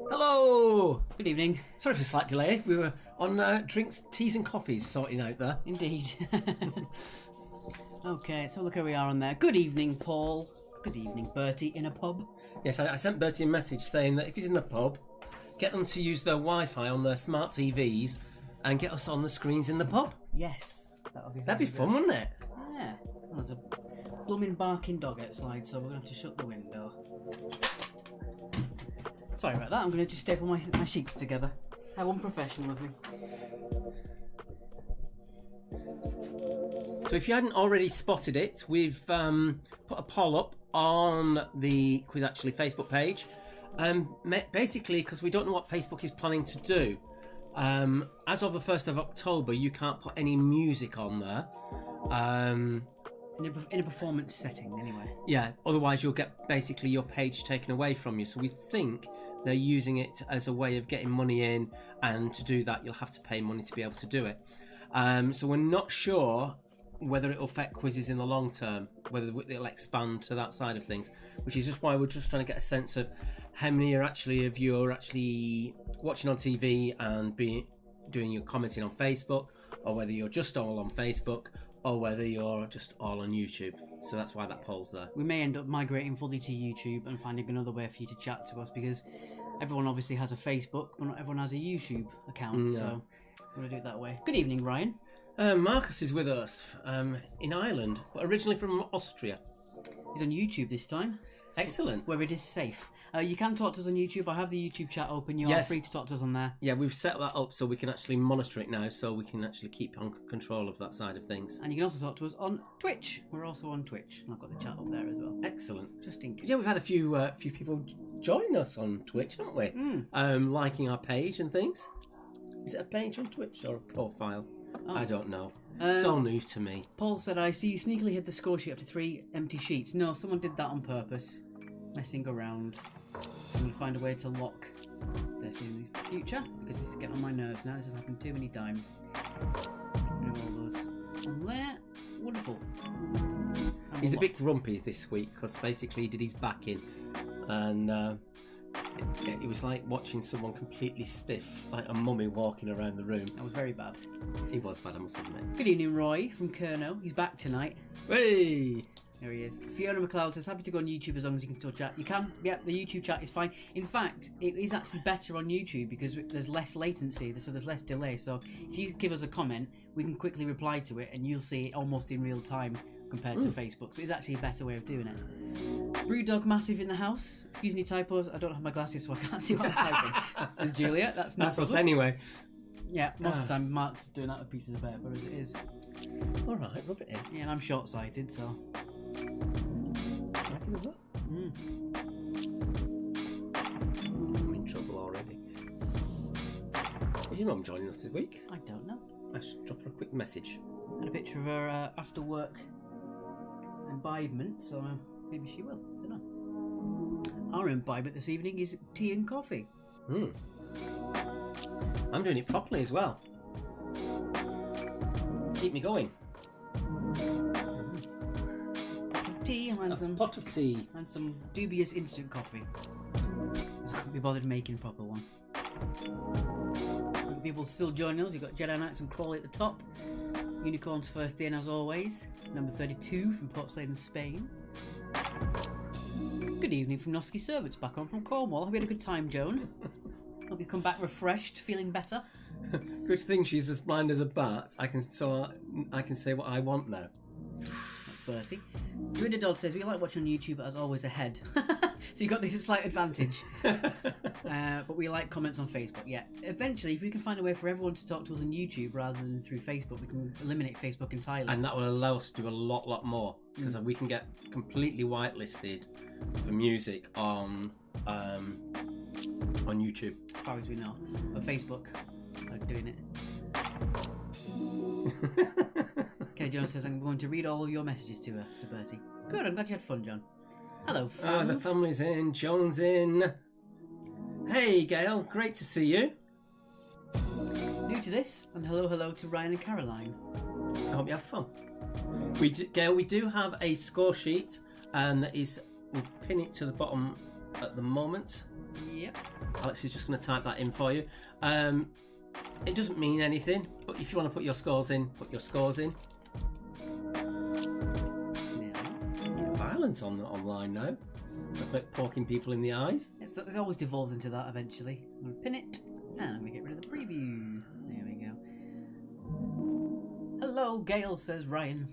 Hello! Good evening. Sorry for the slight delay. We were on drinks, teas and coffees sorting out there. Indeed. Okay, so look where we are on there. Good evening, Paul. Good evening, Bertie, in a pub. Yes, I sent Bertie a message saying that if he's in the pub, get them to use their Wi-Fi on their smart TVs and get us on the screens in the pub. Yes. That'd be fun, wouldn't it? Yeah. Well, there's a blooming barking dog outside, so we're going to have to shut the window. Sorry about that, I'm going to just staple my sheets together. How unprofessional of me. So if you hadn't already spotted it, we've put a poll up on the Quiz Actually Facebook page. Basically, because we don't know what Facebook is planning to do. As of the 1st of October, you can't put any music on there. In a performance setting, anyway. Yeah, otherwise you'll get basically your page taken away from you. So we think they're using it as a way of getting money in, and to do that you'll have to pay money to be able to do it. So we're not sure whether it'll affect quizzes in the long term, whether it'll expand to that side of things, which is just why we're just trying to get a sense of how many of you are actually watching on TV and doing your commenting on Facebook, or whether you're just all on Facebook, or whether you're just all on YouTube. So that's why that poll's there. We may end up migrating fully to YouTube and finding another way for you to chat to us, because everyone obviously has a Facebook, but not everyone has a YouTube account, No. so we're going to do it that way. Good evening, Ryan. Marcus is with us in Ireland, but originally from Austria. He's on YouTube this time. Excellent. Where it is safe. You can talk to us on YouTube. I have the YouTube chat open. You are Yes. free to talk to us on there. Yeah, we've set that up so we can actually monitor it now, so we can actually keep on control of that side of things. And you can also talk to us on Twitch. We're also on Twitch. And I've got the chat up there as well. Excellent. Just in case. Yeah, we've had a few people join us on Twitch, haven't we? Liking our page and things. Is it a page on Twitch or a profile? Oh. I don't know. It's all new to me. Paul said, I see you sneakily hid the score sheet up to 3 empty sheets. No, someone did that on purpose. Messing around. I'm going to find a way to lock this in the future, because this is getting on my nerves now. This has happened too many times. Putting all those on there. Wonderful. He's a bit grumpy this week because basically he did his back in, and it was like watching someone completely stiff, like a mummy walking around the room. That was very bad. He was bad, I must admit. Good evening, Roy from Kerno. He's back tonight. Hey! There he is. Fiona McLeod says, happy to go on YouTube as long as you can still chat. You can. Yeah, the YouTube chat is fine. In fact, it is actually better on YouTube because there's less latency, so there's less delay. So if you give us a comment, we can quickly reply to it and you'll see it almost in real time compared to Facebook. So it's actually a better way of doing it. Brewdog Massive in the house. Excuse me, typos. I don't have my glasses, so I can't see what I'm typing. So Julia, that's no That's problem. us anyway. Yeah, most of the time Mark's doing that with pieces of paper as it is. Alright, rub it in. Yeah, and I'm short-sighted, so... I think I'm in trouble already. Is your mum joining us this week? I don't know. I should drop her a quick message. And a picture of her after work imbibement, so maybe she will. Don't know. Our imbibement this evening is tea and coffee. I'm doing it properly as well. Keep me going. Tea and some pot of tea and some dubious instant coffee. So I couldn't be bothered making a proper one. People still joining us. You've got Jedi Knights and Crawley at the top. Unicorns first in as always. Number 32 from Portslade in Spain. Good evening from Nosky Servants, back on from Cornwall. Hope you had a good time, Joan. Hope you come back refreshed, feeling better. Good thing she's as blind as a bat. I can say what I want now. That's Bertie. Grinda Dodd says, we like watching on YouTube as always ahead. So you got the slight advantage. But we like comments on Facebook. Yeah. Eventually, if we can find a way for everyone to talk to us on YouTube rather than through Facebook, we can eliminate Facebook entirely. And that will allow us to do a lot more, because we can get completely whitelisted for music on YouTube. As far as we know. But Facebook are doing it. Kelly Jones says, I'm going to read all of your messages to Bertie. Good, I'm glad you had fun, John. Hello, Oh, fans. the family's in. John's in. Hey, Gail. Great to see you. New to this, and hello to Ryan and Caroline. I hope you have fun. Gail, we do have a score sheet, and that is, we'll pin it to the bottom at the moment. Yep. Alex is just going to type that in for you. It doesn't mean anything, but if you want to put your scores in, put your scores in. Yeah. It's getting violent online now. A bit poking people in the eyes. It always devolves into that eventually. I'm going to pin it, and I'm going to get rid of the preview. There we go. Hello, Gail, says Ryan.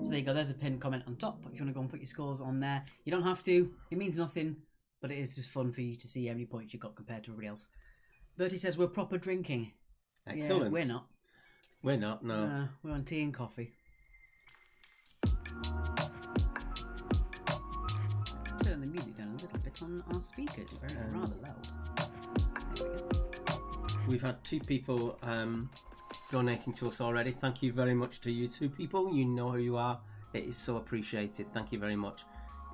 So there you go, there's the pinned comment on top. If you want to go and put your scores on there, you don't have to. It means nothing, but it is just fun for you to see how many points you got compared to everybody else. Bertie says we're proper drinking. Excellent. Yeah, we're not. We're not, no. We're on tea and coffee. Turn the music down a little bit on our speakers. Rather loud. There we go. We've had 2 people donating to us already. Thank you very much to you 2 people. You know who you are. It is so appreciated. Thank you very much.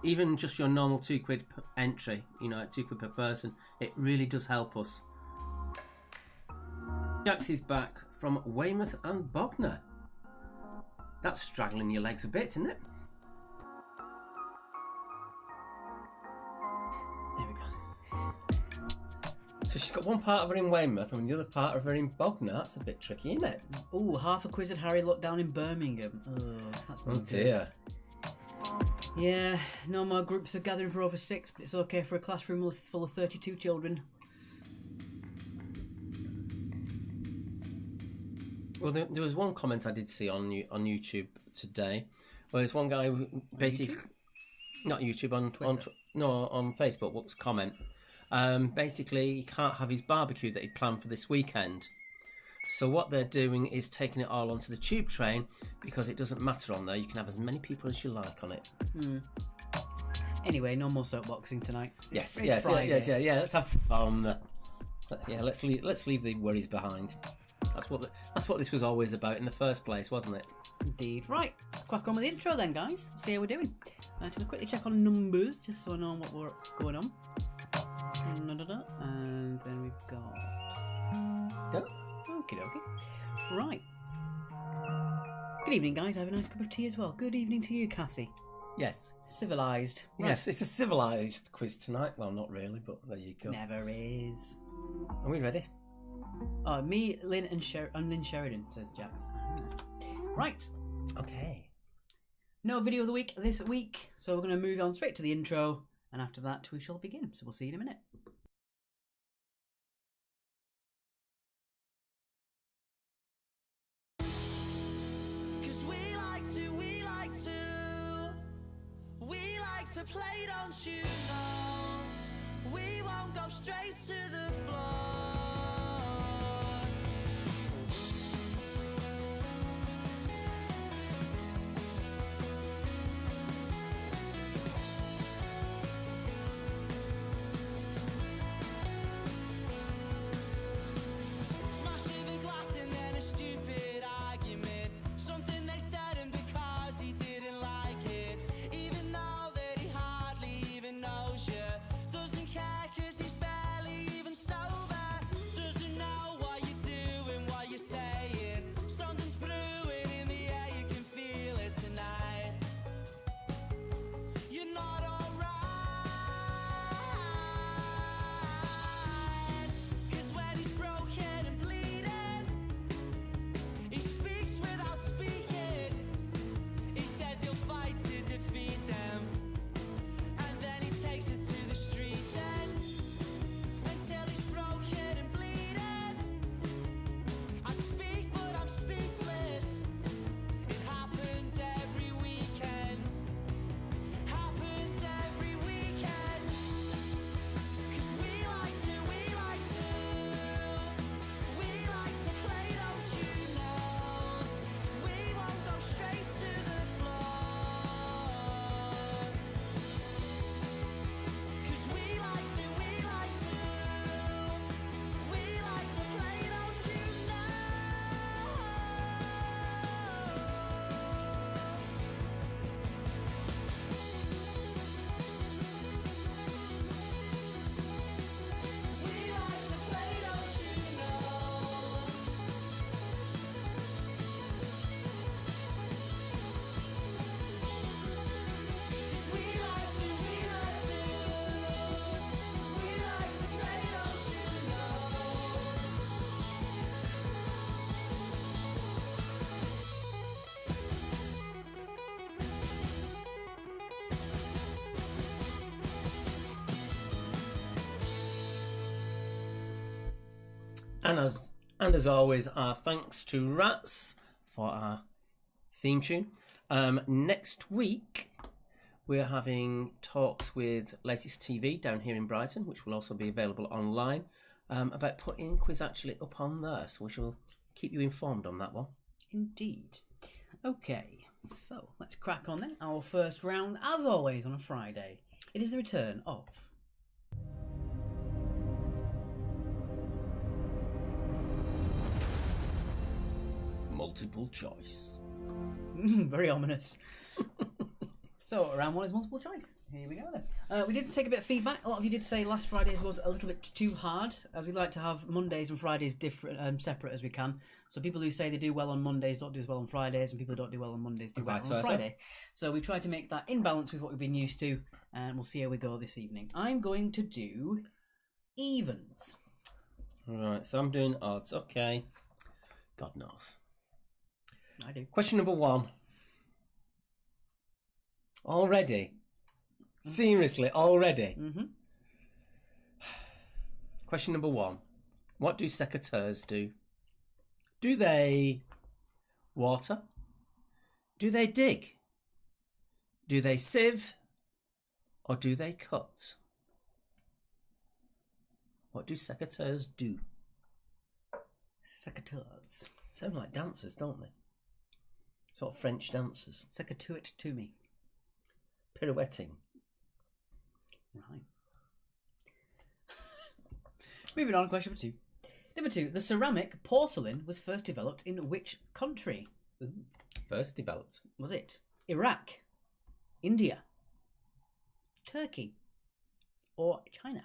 Even just your normal £2 per entry, £2 per person, it really does help us. Jax is back from Weymouth and Bognor. That's straggling your legs a bit, isn't it? There we go. So she's got one part of her in Weymouth and the other part of her in Bognor. That's a bit tricky, isn't it? Oh, half a quiz at Harry looked down in Birmingham. Oh, that's not good. Dear. Yeah, no more groups are gathering for over 6, but it's okay for a classroom full of 32 children. Well, there was one comment I did see on YouTube today. Well, there's one guy who basically, not YouTube, on Facebook. What was comment? Basically, he can't have his barbecue that he planned for this weekend. So what they're doing is taking it all onto the tube train because it doesn't matter on there. You can have as many people as you like on it. Anyway, no more soapboxing tonight. Yes. Friday. Let's have fun. Yeah, let's leave the worries behind. That's what this was always about in the first place, wasn't it? Indeed. Right, let's crack on with the intro then, guys. See how we're doing. I'm going to quickly check on numbers just so I know what we're going on. And then we've got. Okie dokie. Right. Good evening, guys. I have a nice cup of tea as well. Good evening to you, Kathy. Yes. Civilised. Right. Yes, it's a civilised quiz tonight. Well, not really, but there you go. Never is. Are we ready? Me, Lynn, and Lynn Sheridan, says Jack. Right. Okay. No video of the week this week, so we're going to move on straight to the intro, and after that we shall begin. So we'll see you in a minute. To play, don't you know? We won't go straight to the floor. Smashing the glass and then a stupid argument. Something they said and because he didn't like it. Even though knows you, doesn't care cause he's barely even sober. And as always, our thanks to Rats for our theme tune. Next week, we're having talks with Latest TV down here in Brighton, which will also be available online, about putting Quiz Actually up on there. So we shall keep you informed on that one. Indeed. Okay, so let's crack on then. Our first round, as always, on a Friday. It is the return of... Multiple choice. Very ominous. So, round one is multiple choice. Here we go then. We did take a bit of feedback. A lot of you did say last Friday's was a little bit too hard, as we like to have Mondays and Fridays different, separate as we can. So people who say they do well on Mondays don't do as well on Fridays, and people who don't do well on Mondays do well Vice on versa. Friday. So we try to make that in balance with what we've been used to, and we'll see how we go this evening. I'm going to do evens. Right, so I'm doing odds. Okay. God knows. I do. Question number 1. Already? Seriously, already? Mm-hmm. Question number 1. What do secateurs do? Do they water? Do they dig? Do they sieve? Or do they cut? What do secateurs do? Secateurs. Sound like dancers, don't they? Sort of French dancers. Secatuit to me. Pirouetting. Right. Moving on, question number 2. Number 2. The ceramic porcelain was first developed in which country? Ooh. First developed. Was it Iraq, India, Turkey, or China?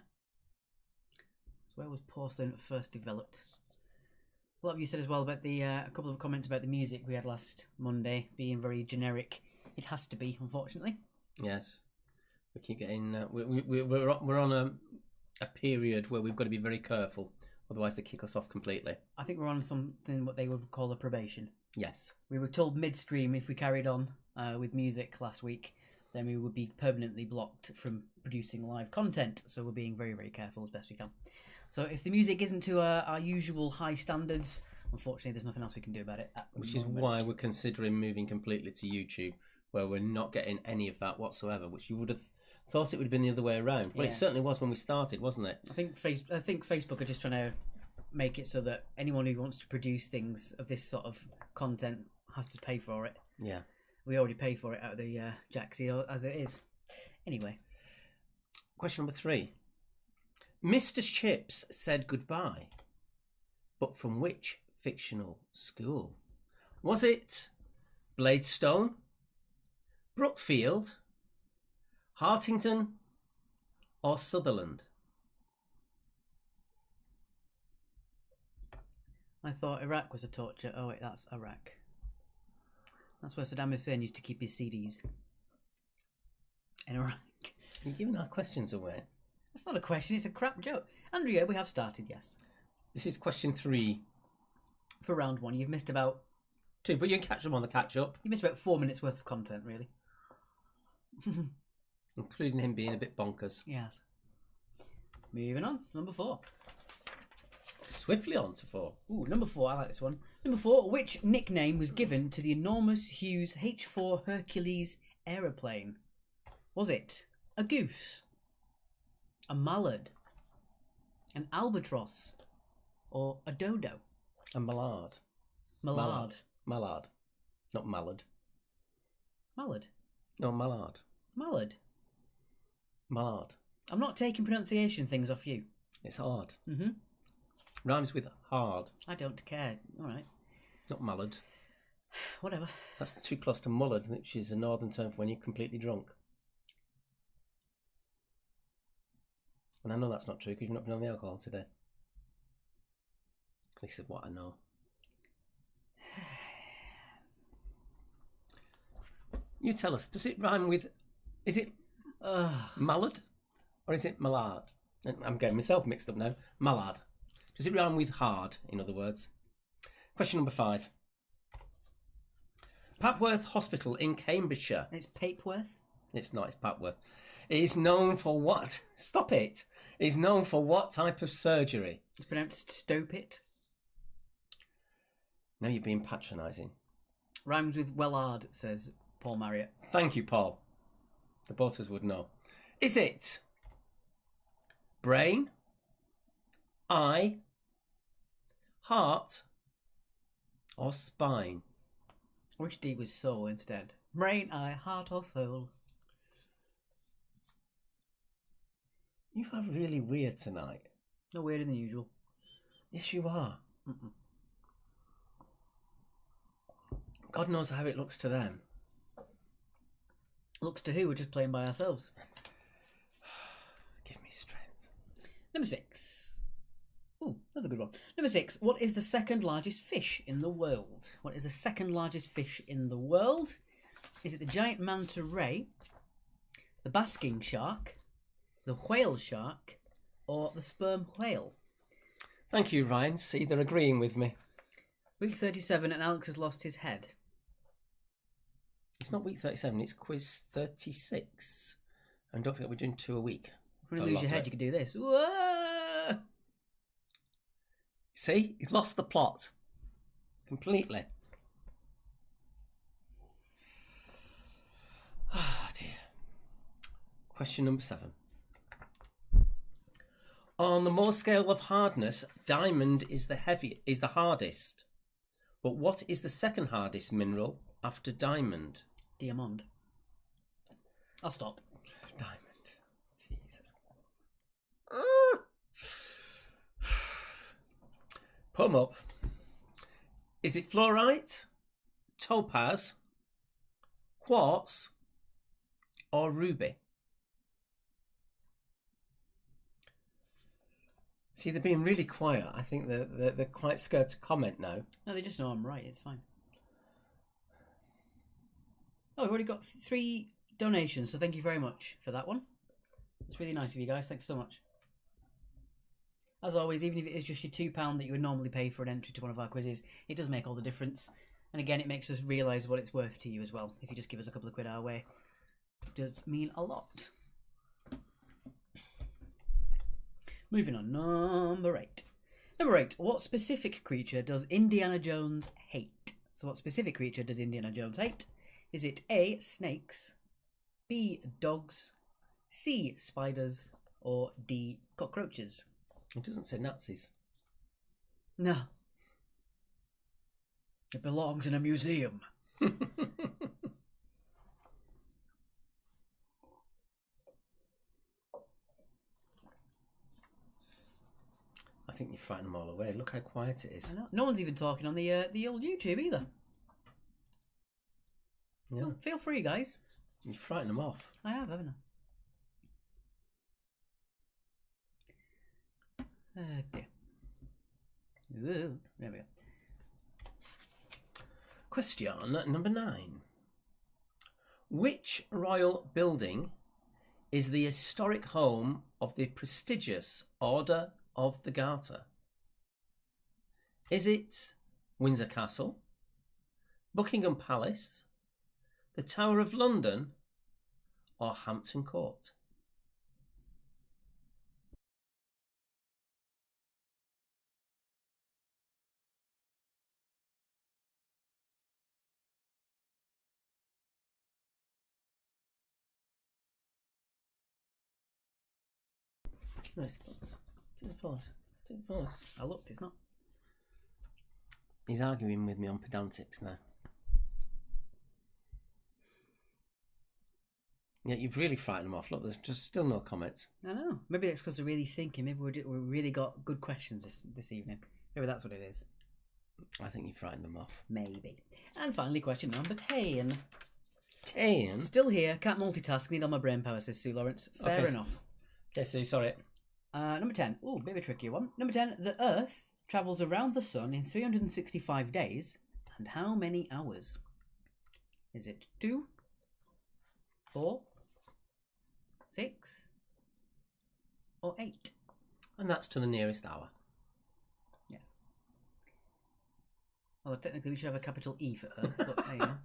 So where was porcelain first developed? A lot of you said as well about the a couple of comments about the music we had last Monday being very generic. It has to be, unfortunately. Yes. We keep getting... we're on a period where we've got to be very careful. Otherwise they kick us off completely. I think we're on something what they would call a probation. Yes. We were told midstream if we carried on with music last week, then we would be permanently blocked from producing live content. So we're being very, very careful as best we can. So if the music isn't to our usual high standards, unfortunately there's nothing else we can do about it. Which is why we're considering moving completely to YouTube, where we're not getting any of that whatsoever, which you would have thought it would have been the other way around. Well, Yeah. it certainly was when we started, wasn't it? I think Facebook are just trying to make it so that anyone who wants to produce things of this sort of content has to pay for it. Yeah. We already pay for it out of the Jaxie as it is. Anyway. Question number 3. Mr. Chips said goodbye, but from which fictional school? Was it Bladestone, Brookfield, Hartington, or Sutherland? I thought Iraq was a torture. Oh wait, that's Iraq. That's where Saddam Hussein used to keep his CDs. In Iraq. You're giving our questions away. That's not a question, it's a crap joke. Andrea, we have started, yes. This is question 3. For round 1, you've missed about 2, but you can catch them on the catch-up, you missed about 4 minutes worth of content, really. including him being a bit bonkers. Yes. Moving on, number 4. Swiftly on to 4. Ooh, number 4, I like this one. Number 4, which nickname was given to the enormous Hughes H-4 Hercules aeroplane? Was it a goose, a mallard, an albatross, or a dodo? A mallard. Mallard. Mallard. Not mallard. Mallard. No, mallard. Mallard. Mallard. I'm not taking pronunciation things off you. It's hard. Mm-hmm. Rhymes with hard. I don't care. All right. Not mallard. Whatever. That's too close to mullard, which is a northern term for when you're completely drunk. And I know that's not true because you've not been on the alcohol today. At least of what I know. You tell us, does it rhyme with... Is it mallard? Or is it mallard? I'm getting myself mixed up now. Mallard. Does it rhyme with hard, in other words? Question number 5. Papworth Hospital in Cambridgeshire. It's Papeworth. It's not, it's Papworth. It is known for what? Stop it. It is known for what type of surgery? It's pronounced Stopit. Now you're being patronising. Rhymes with Wellard, says Paul Marriott. Thank you, Paul. The both of us would know. Is it brain, eye, heart, or spine? Which D was soul instead? Brain, eye, heart, or soul? You are really weird tonight. No weirder than usual. Yes, you are. God knows how it looks to them. Looks to who? We're just playing by ourselves. Give me strength. Number 6. Ooh, another good one. Number 6. What is the second largest fish in the world? What is the second largest fish in the world? Is it the giant manta ray, the basking shark, the whale shark, or the sperm whale? Thank you, Ryan. See, they're agreeing with me. Week 37 and Alex has lost his head. It's not week 37, it's quiz 36. And don't forget, we're doing 2 a week. If you want to lose your head, you can do this. Whoa! See? He's lost the plot. Completely. Ah, dear. Question number 7. On the Mohs scale of hardness, diamond is the hardest. But what is the second hardest mineral after diamond? Diamond. I'll stop. Diamond. Jesus. Put 'em up. Is it fluorite, topaz, quartz, or ruby? See, they're being really quiet. I think they're quite scared to comment now. No, they just know I'm right. It's fine. Oh, we've already got 3 donations, so thank you very much for that one. It's really nice of you guys. Thanks so much. As always, even if it is just your £2 that you would normally pay for an entry to one of our quizzes, it does make all the difference. And again, it makes us realise what it's worth to you as well. If you just give us a couple of quid our way, it does mean a lot. Moving on, number 8. Number 8. What specific creature does Indiana Jones hate? So what specific creature does Indiana Jones hate? Is it A, snakes, B, dogs, C, spiders, or D, cockroaches? It doesn't say Nazis. No. It belongs in a museum. I think you frighten them all away. Look how quiet it is. I know. No one's even talking on the old YouTube either. Yeah. Oh, feel free, guys. You frighten them off. I have, haven't I? Oh dear. Ooh, there we go. Question number 9. Which royal building is the historic home of the prestigious Order of the Garter? Is it Windsor Castle, Buckingham Palace, the Tower of London, or Hampton Court? No, it's not. Take the pause. Take the pause. I looked, it's not. He's arguing with me on pedantics now. Yeah, you've really frightened them off. Look, there's just still no comments. I know. Maybe it's because they're really thinking. Maybe we really got good questions this evening. Maybe that's what it is. I think you frightened them off. Maybe. And finally, question number 10. 10? Still here. Can't multitask. Need all my brain power, says Sue Lawrence. Fair Okay. enough. Okay, so sorry. Number 10. Ooh, bit of a trickier one. Number 10. The Earth travels around the Sun in 365 days. And how many hours? Is it 2, 4, 6, or 8? And that's to the nearest hour. Yes. Although technically we should have a capital E for Earth. But there you go.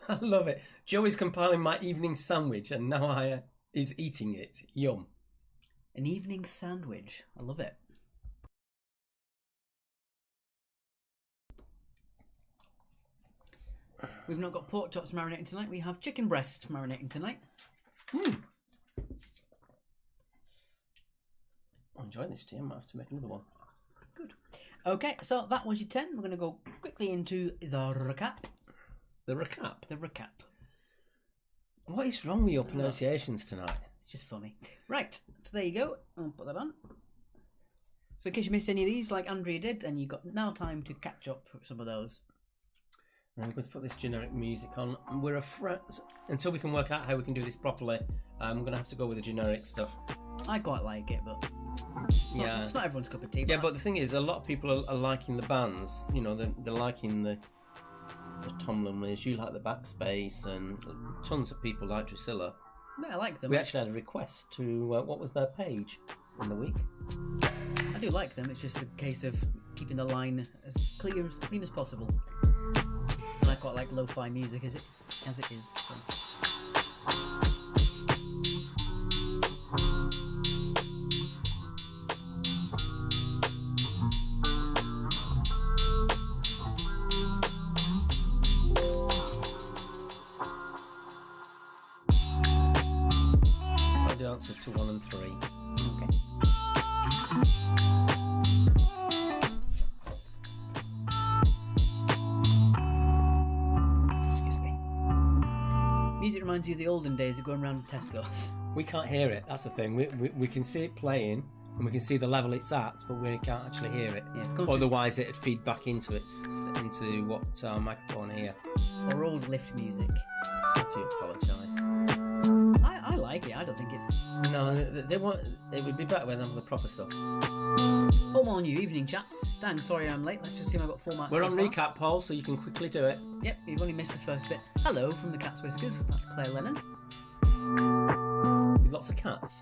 I love it. Joey's compiling my evening sandwich and now is eating it. Yum. An evening sandwich. I love it. We've not got pork chops marinating tonight. We have chicken breast marinating tonight. I'm enjoying this tea. I might have to make another one. Good. Okay, so that was your 10. We're going to go quickly into the recap. The recap. The recap. What is wrong with your pronunciations tonight? It's just funny. Right, so there you go. I'll put that on. So in case you missed any of these, like Andrea did, then you've got now time to catch up with some of those. I'm going to put this generic music on. We're until we can work out how we can do this properly. I'm going to have to go with the generic stuff. I quite like it, but Yeah, it's not everyone's cup of tea. yeah, but the thing is, a lot of people are liking the bands. You know, they're liking the Tom Lumleys. You like the Backspace, and tons of people like Drusilla. No, I like them. We actually had a request to what was their page in the week. I do like them. It's just a case of keeping the line as clean as possible. And I quite like lo-fi music as it is. So. I do answers to 1 and 3. Okay. Excuse me. Music reminds you of the olden days of going around Tesco's. We can't hear it. That's the thing. We can see it playing, and we can see the level it's at, but we can't actually hear it. Yeah, come Otherwise, it'd feed back into what our microphone here. or old lift music. I do apologise. I like it. I don't think it's. No, they want. It would be better when they have the proper stuff. Full on you evening, chaps. Dang, sorry I'm late. Let's just see if I've got 4 marks. We're so on far. recap, Paul, so you can quickly do it. Yep, you've only missed the first bit. Hello from the Cat's Whiskers. That's Claire Lennon. With lots of cats. Is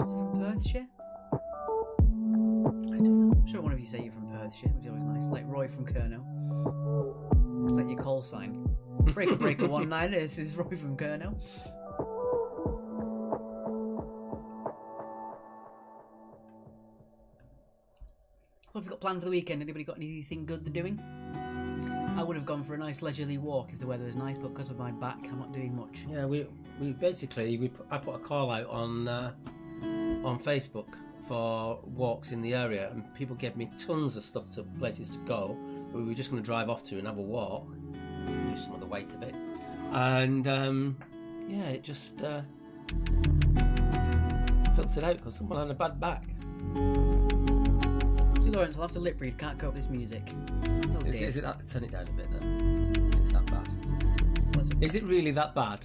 it from Perthshire? I don't know. I'm sure one of you say you're from Perthshire, which is always nice. Like Roy from Kernow. It's like your call sign. Breaker 19. This is Roy from Kernow. What have you got planned for the weekend? Anybody got anything good they're doing? I would have gone for a nice leisurely walk if the weather was nice, but because of my back, I'm not doing much. Yeah, we basically I put a call out on Facebook for walks in the area, and people gave me tons of stuff to places to go. But we were just going to drive off to and have a walk, lose some of the weight a bit, and yeah, it just filtered out because someone had a bad back. So Lawrence, I'll have to lip read. Can't cope with this music. Oh, dear. Is it that? Turn it down a bit then. It's that bad. What's it? Is it really that bad?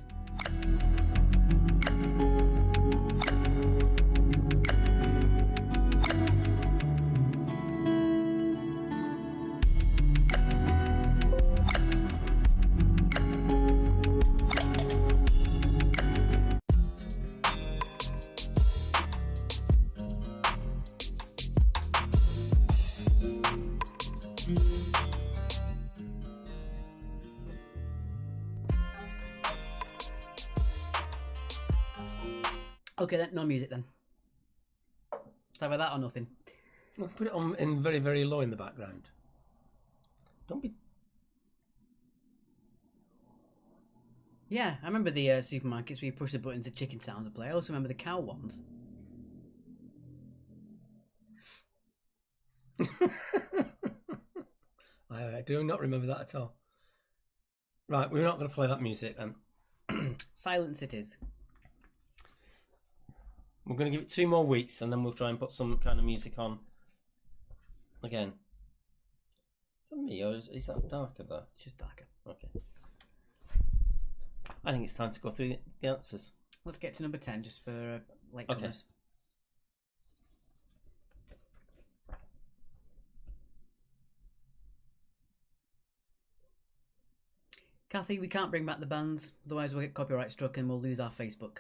Okay, then no music then. Talk about that or nothing. Well, put it on in very, very low in the background. Don't be. Yeah, I remember the supermarkets where you push the buttons, the chicken sound to play. I also remember the cow ones. I do not remember that at all. Right, we're not going to play that music then. Silence it is. We're going to give it 2 more weeks, and then we'll try and put some kind of music on again. Is that me, or is that darker there? It's just darker. Okay. I think it's time to go through the answers. Let's get to number 10 just for late Okay. comers. Kathy, we can't bring back the bands, otherwise we'll get copyright struck and we'll lose our Facebook.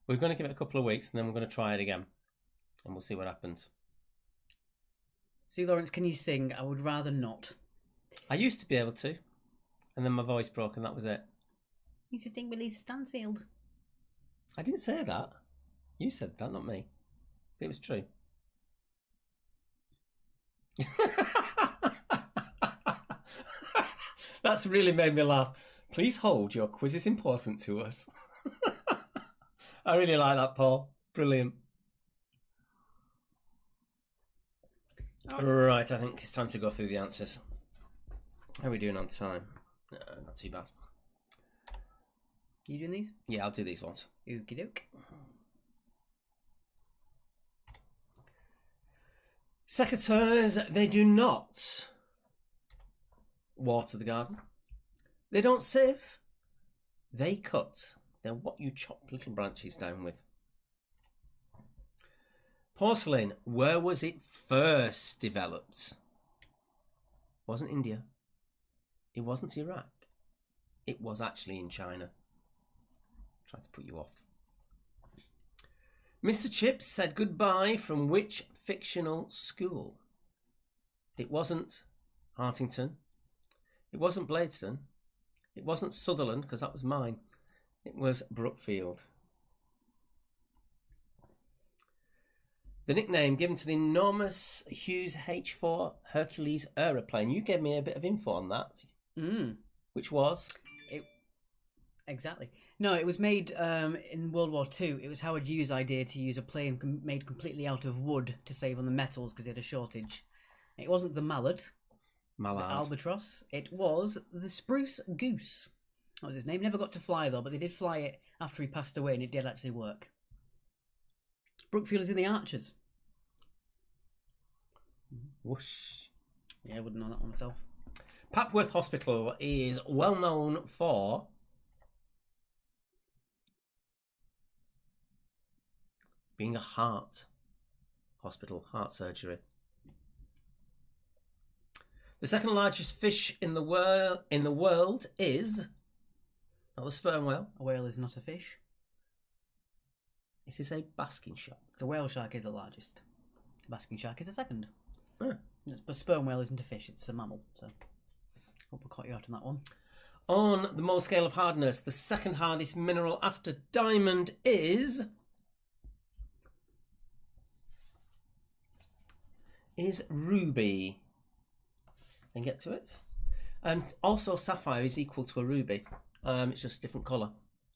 We're going to give it a couple of weeks, and then we're going to try it again, and we'll see what happens. See, Lawrence, can you sing? I would rather not. I used to be able to, and then my voice broke, and that was it. You used to sing with Lisa Stansfield. I didn't say that. You said that, not me. It was true. That's really made me laugh. Please hold, your quiz is important to us. I really like that, Paul. Brilliant. Right, I think it's time to go through the answers. How are we doing on time? No, not too bad. You doing these? Yeah, I'll do these ones. Okie doke. Secateurs, they do not water the garden. They don't sieve. They cut. They're what you chop little branches down with. Porcelain, where was it first developed? It wasn't India. It wasn't Iraq. It was actually in China. Tried to put you off. Mr. Chips said goodbye from which fictional school? It wasn't Hartington. It wasn't Bladeston. It wasn't Sutherland, because that was mine. It was Brookfield. The nickname given to the enormous Hughes H-4 Hercules aeroplane. You gave me a bit of info on that. Which was? Exactly. No, it was made in World War II. It was Howard Hughes' idea to use a plane made completely out of wood to save on the metals because they had a shortage. It wasn't the Mallard. The Albatross. It was the Spruce Goose. That was his name. Never got to fly though, but they did fly it after he passed away, and it did actually work. Brookfield is in the Archers. Whoosh. Yeah, I wouldn't know that one myself. Papworth Hospital is well known for being a heart hospital, heart surgery. The second largest fish in the world is not the sperm whale. A whale is not a fish. This is a basking shark. The whale shark is the largest. The basking shark is the second. Oh. But sperm whale isn't a fish, it's a mammal. So, hope I caught you out on that one. On the Mohs scale of hardness, the second hardest mineral after diamond is ruby. And get to it. And also sapphire is equal to a ruby. It's just a different colour.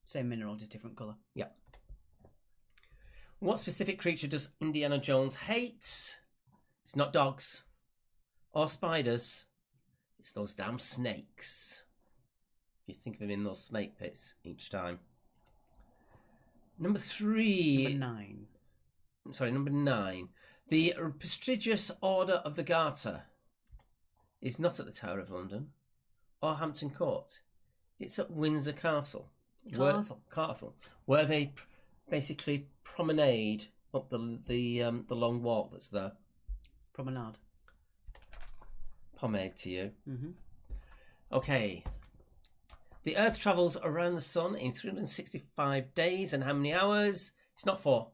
Same mineral, just different colour. Yeah. What specific creature does Indiana Jones hate? It's not dogs or spiders. It's those damn snakes. You think of him in those snake pits each time. Number 9. Number 9. The prestigious Order of the Garter is not at the Tower of London or Hampton Court. It's at Windsor Castle. Castle, where they basically promenade up the long walk that's there. Promenade. Pomade to you. Mm-hmm. Okay. The Earth travels around the Sun in 365 days and how many hours? It's not 4.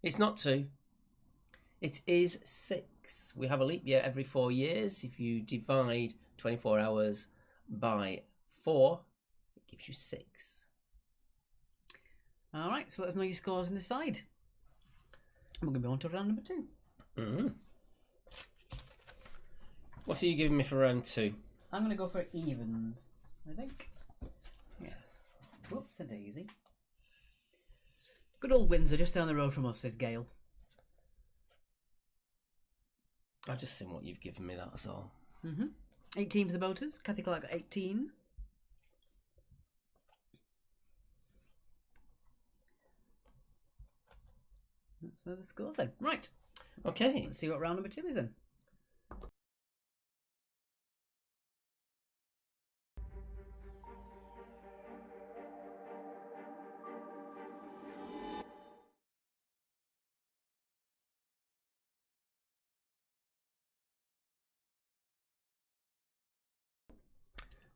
It's not 2. It is 6. We have a leap year every 4 years. If you divide 24 hours by 4, it gives you 6. All right, so let us know your scores in the side. We're going to be on to round number 2. Mm-hmm. What are you giving me for round 2? I'm going to go for evens, I think. Yes. Whoops, a daisy. Good old Windsor, just down the road from us, says Gail. I've just seen what you've given me, that's all. 18 for the Boaters. Kathy Clark got 18. That's the scores then. Right. Okay. Let's see what round number 2 is then.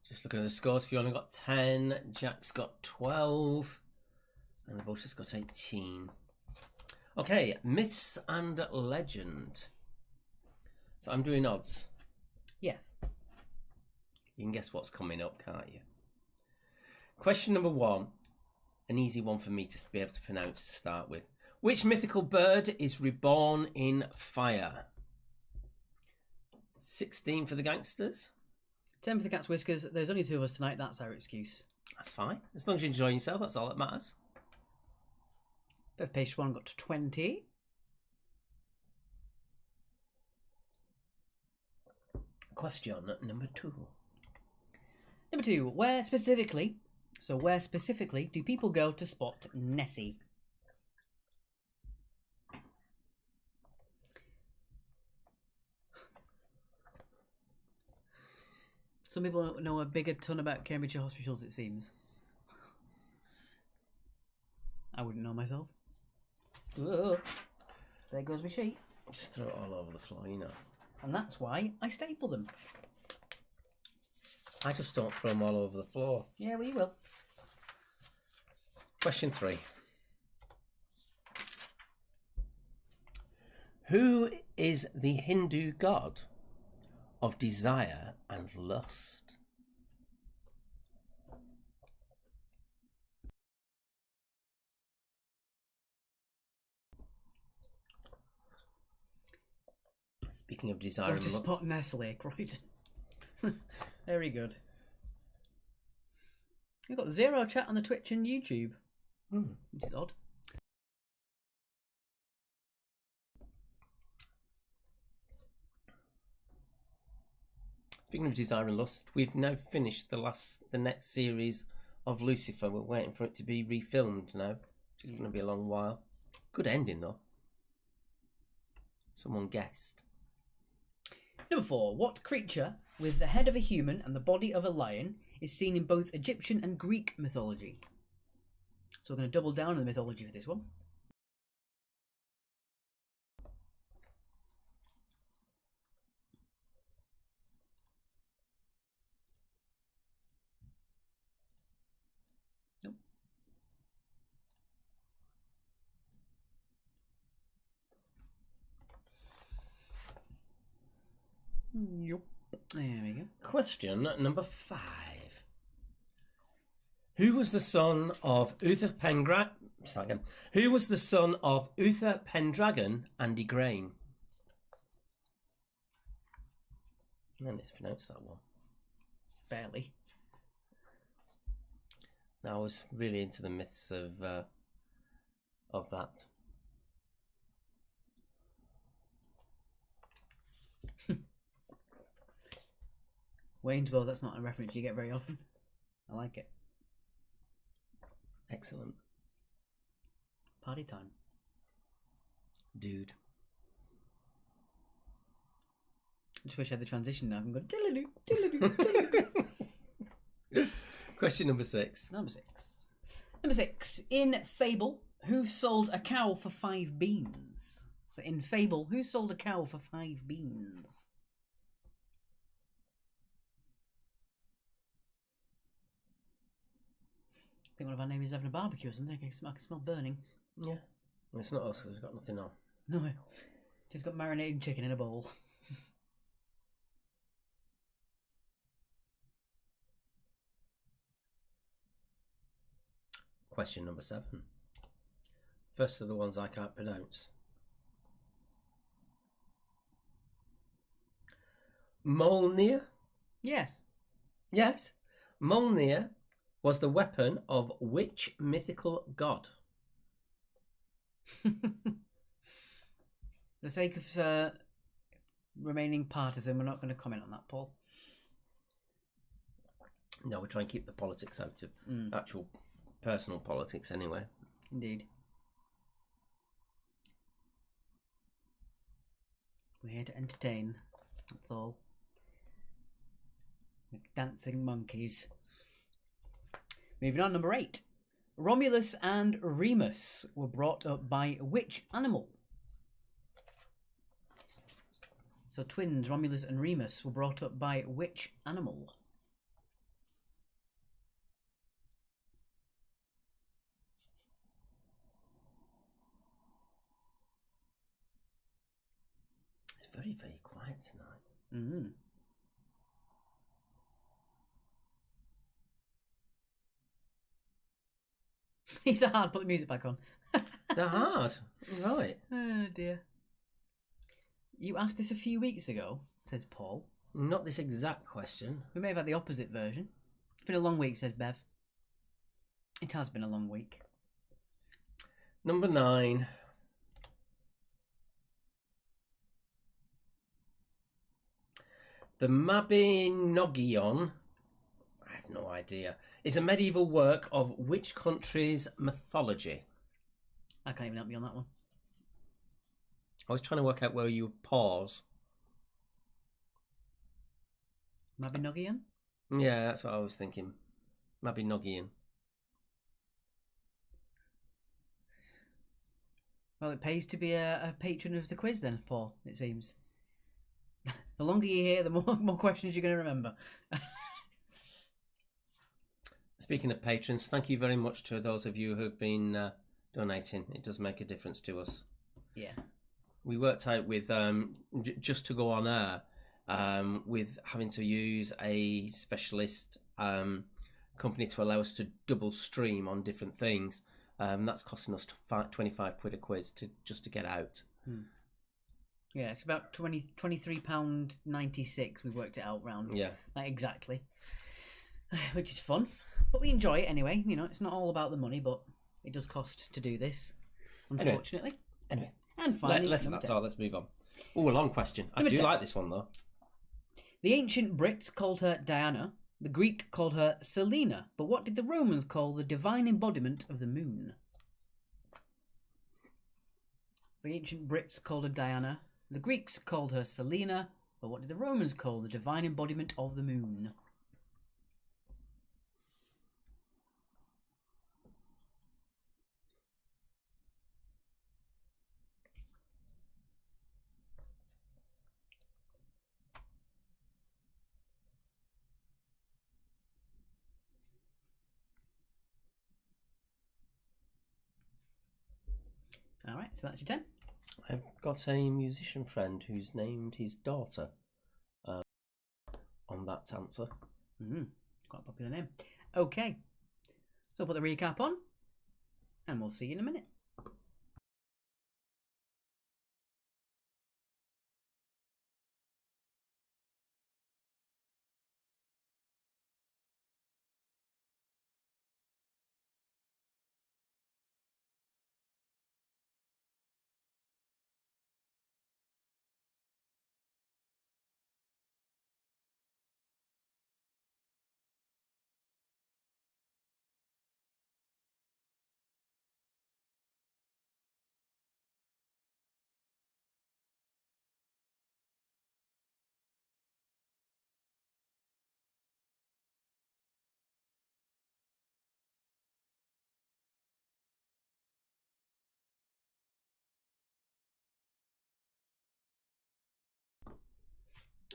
Just looking at the scores, Fiona got 10, Jack's got 12, and the Boaters got 18. Okay, myths and legend. So I'm doing odds. Yes. You can guess what's coming up, can't you? Question number 1, an easy one for me to be able to pronounce to start with. Which mythical bird is reborn in fire? 16 for the gangsters. 10 for the cat's whiskers. There's only 2 of us tonight. That's our excuse. That's fine. As long as you're enjoying yourself, that's all that matters. Bit of page 1 got to 20. Question number 2. Number 2. Where specifically do people go to spot Nessie? Some people know a bigger ton about Cambridgeshire hospitals, it seems. I wouldn't know myself. Ugh. There goes my sheet. Just throw it all over the floor, you know. And that's why I staple them. I just don't throw them all over the floor. Yeah, well, you will. Question 3. Who is the Hindu god of desire and lust? Speaking of desire Go and to lust, spot Nestle, Croydon. Very good. We've got 0 chat on the Twitch and YouTube, which is odd. speaking of desire and lust, we've now finished the next series of Lucifer. We're waiting for it to be refilmed now, which is going to be a long while. Good ending though. Someone guessed. Number 4. What creature with the head of a human and the body of a lion is seen in both Egyptian and Greek mythology? So we're going to double down on the mythology for this one. Nope. Yep. There we go. Question number 5. Who was the son of Uther Pendragon? Who was the son of Uther Pendragon and Igraine? I mispronounced that one. Barely. I was really into the myths of that. Wayne's World, that's not a reference you get very often. I like it. Excellent. Party time. Dude. I just wish I had the transition now. I'm going diddle-doo, diddle-doo, diddle-doo. Question number 6. Number 6. Number 6. In Fable, who sold a cow for 5 beans? So in Fable, who sold a cow for 5 beans? I think one of our neighbours is having a barbecue or something. I can smell burning. Yeah. Well, it's not us because we've got nothing on. No, just got marinated chicken in a bowl. Question number 7. First of the ones I can't pronounce. Mjolnir? Yes. Yes. Mjolnir was the weapon of which mythical god? For the sake of remaining partisan, we're not going to comment on that, Paul. No, we try and keep the politics out of actual personal politics anyway. Indeed. We're here to entertain. That's all. Like dancing monkeys. Moving on, number 8. Romulus and Remus were brought up by which animal? So twins, Romulus and Remus, were brought up by which animal? It's very, very quiet tonight. Mm-hmm. These are hard. Put the music back on. They're hard. Right. Oh dear. You asked this a few weeks ago, says Paul. Not this exact question. We may have had the opposite version. It's been a long week, says Bev. It has been a long week. Number 9. The Mabinogion, I have no idea, is a medieval work of which country's mythology? I can't even help you on that one. I was trying to work out where you would pause. Mabinogion? Yeah, that's what I was thinking. Mabinogion. Well, it pays to be a patron of the quiz then, Paul, it seems. The longer you're here, the more questions you're going to remember. Speaking of patrons, thank you very much to those of you who have been donating. It does make a difference to us. Yeah. We worked out with, just to go on air, with having to use a specialist company to allow us to double stream on different things. That's costing us 25 quid a quiz just to get out. Yeah, it's about £23.96 we worked it out round. Yeah. Like, exactly. Which is fun. But we enjoy it anyway. You know, it's not all about the money, but it does cost to do this, unfortunately. Anyway. And finally, less of that talk, let's move on. Oh, a long question. I do like this one, though. The ancient Brits called her Diana. The Greek called her Selena. But what did the Romans call the divine embodiment of the moon? So the ancient Brits called her Diana. The Greeks called her Selena. But what did the Romans call the divine embodiment of the moon? All right, so that's your 10. I've got a musician friend who's named his daughter on that answer. Quite a popular name. Okay, so I'll put the recap on, and we'll see you in a minute.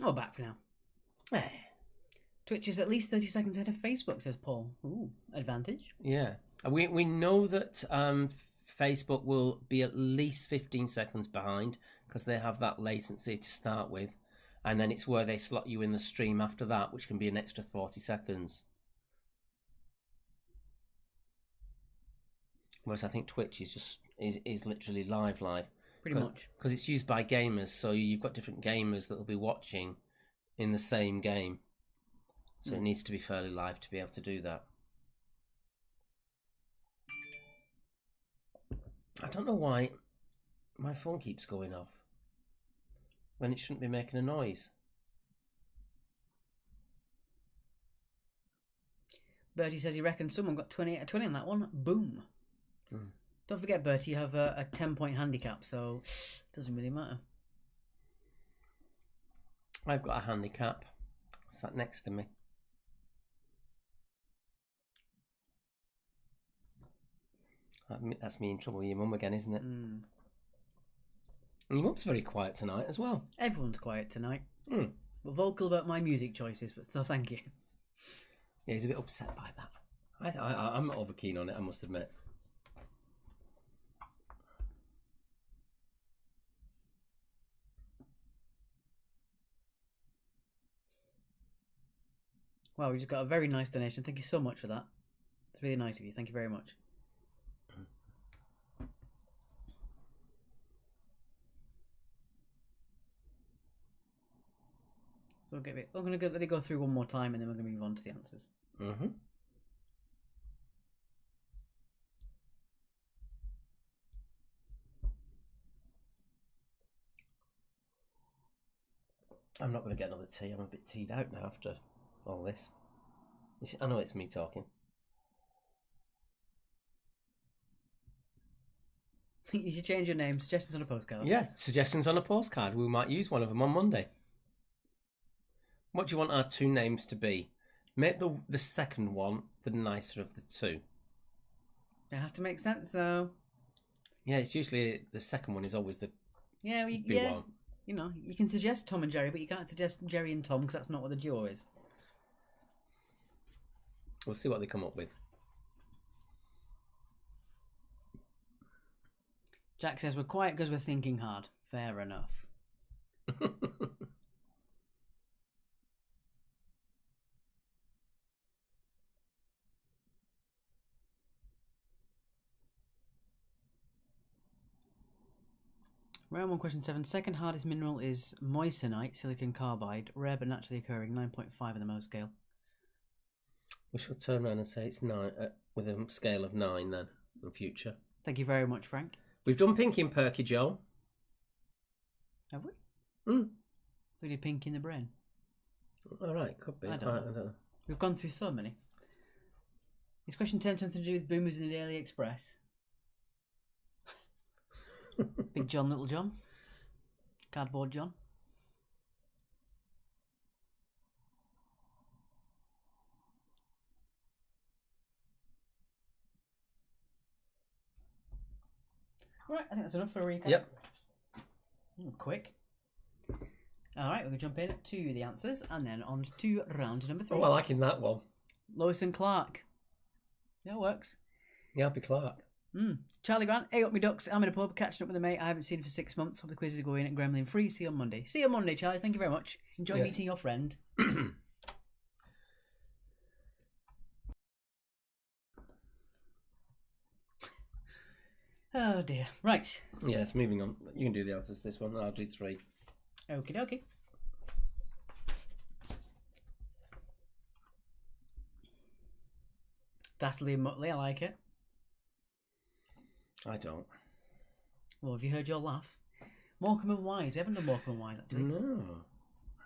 Oh, back for now. Twitch is at least 30 seconds ahead of Facebook, says Paul. Ooh, advantage. Yeah. We know that Facebook will be at least 15 seconds behind because they have that latency to start with. And then it's where they slot you in the stream after that, which can be an extra 40 seconds. Whereas I think Twitch is just is literally live. Pretty much. Because it's used by gamers, so you've got different gamers that will be watching in the same game. So it needs to be fairly live to be able to do that. I don't know why my phone keeps going off when it shouldn't be making a noise. Bertie says he reckons someone got 20 out of 20 on that one. Boom. Don't forget, Bertie, you have a 10-point handicap, so it doesn't really matter. I've got a handicap sat next to me. That's me in trouble with your mum again, isn't it? And your mum's very quiet tonight as well. Everyone's quiet tonight. We're vocal about my music choices, but still thank you. Yeah, he's a bit upset by that. I'm not over keen on it, I must admit. Wow, we just got a very nice donation. Thank you so much for that. It's really nice of you. Thank you very much. So we'll give it. I'm going to let it go through one more time, and then we're going to move on to the answers. Mm-hmm. I'm not going to get another tea. I'm a bit teed out now after all this. I know it's me talking. You should change your name. Suggestions on a postcard. Yeah, suggestions on a postcard. We might use one of them on Monday. What do you want our two names to be? Make the second one the nicer of the two. It has to make sense, though. Yeah, it's usually the second one is always the Yeah, big yeah. one. You know, you can suggest Tom and Jerry, but you can't suggest Jerry and Tom because that's not what the duo is. We'll see what they come up with. Jack says we're quiet because we're thinking hard. Fair enough. Round 1, question 7. Second hardest mineral is moissanite, silicon carbide, rare but naturally occurring, 9.5 on the Mohs scale. We shall turn around and say it's 9 with a scale of 9 then in future. Thank you very much, Frank. We've done Pinky and Perky, Joel. Have we? Mm. We did Pink in the Brain. All right, could be. I don't know. We've gone through so many. Is question 10 something to do with boomers in the Daily Express? Big John, Little John? Cardboard John? Right, I think that's enough for a recap. Yep. Quick. Alright, we're going to jump in to the answers and then on to round number 3. Oh, I like in that one. Lois and Clark. Yeah, it works. Yeah, I'll be Clark. Charlie Grant, hey up me ducks, I'm in a pub, catching up with a mate I haven't seen for 6 months. Hope the quiz is going at Gremlin free. See you on Monday. See you on Monday, Charlie. Thank you very much. Enjoy meeting your friend. Oh dear. Right. Yes, moving on. You can do the answers to this one. I'll do 3. Okie dokie. Dastardly and Muttley, I like it. I don't. Well, have you heard your laugh? Morecambe and Wise. We haven't done Morecambe and Wise, actually. No.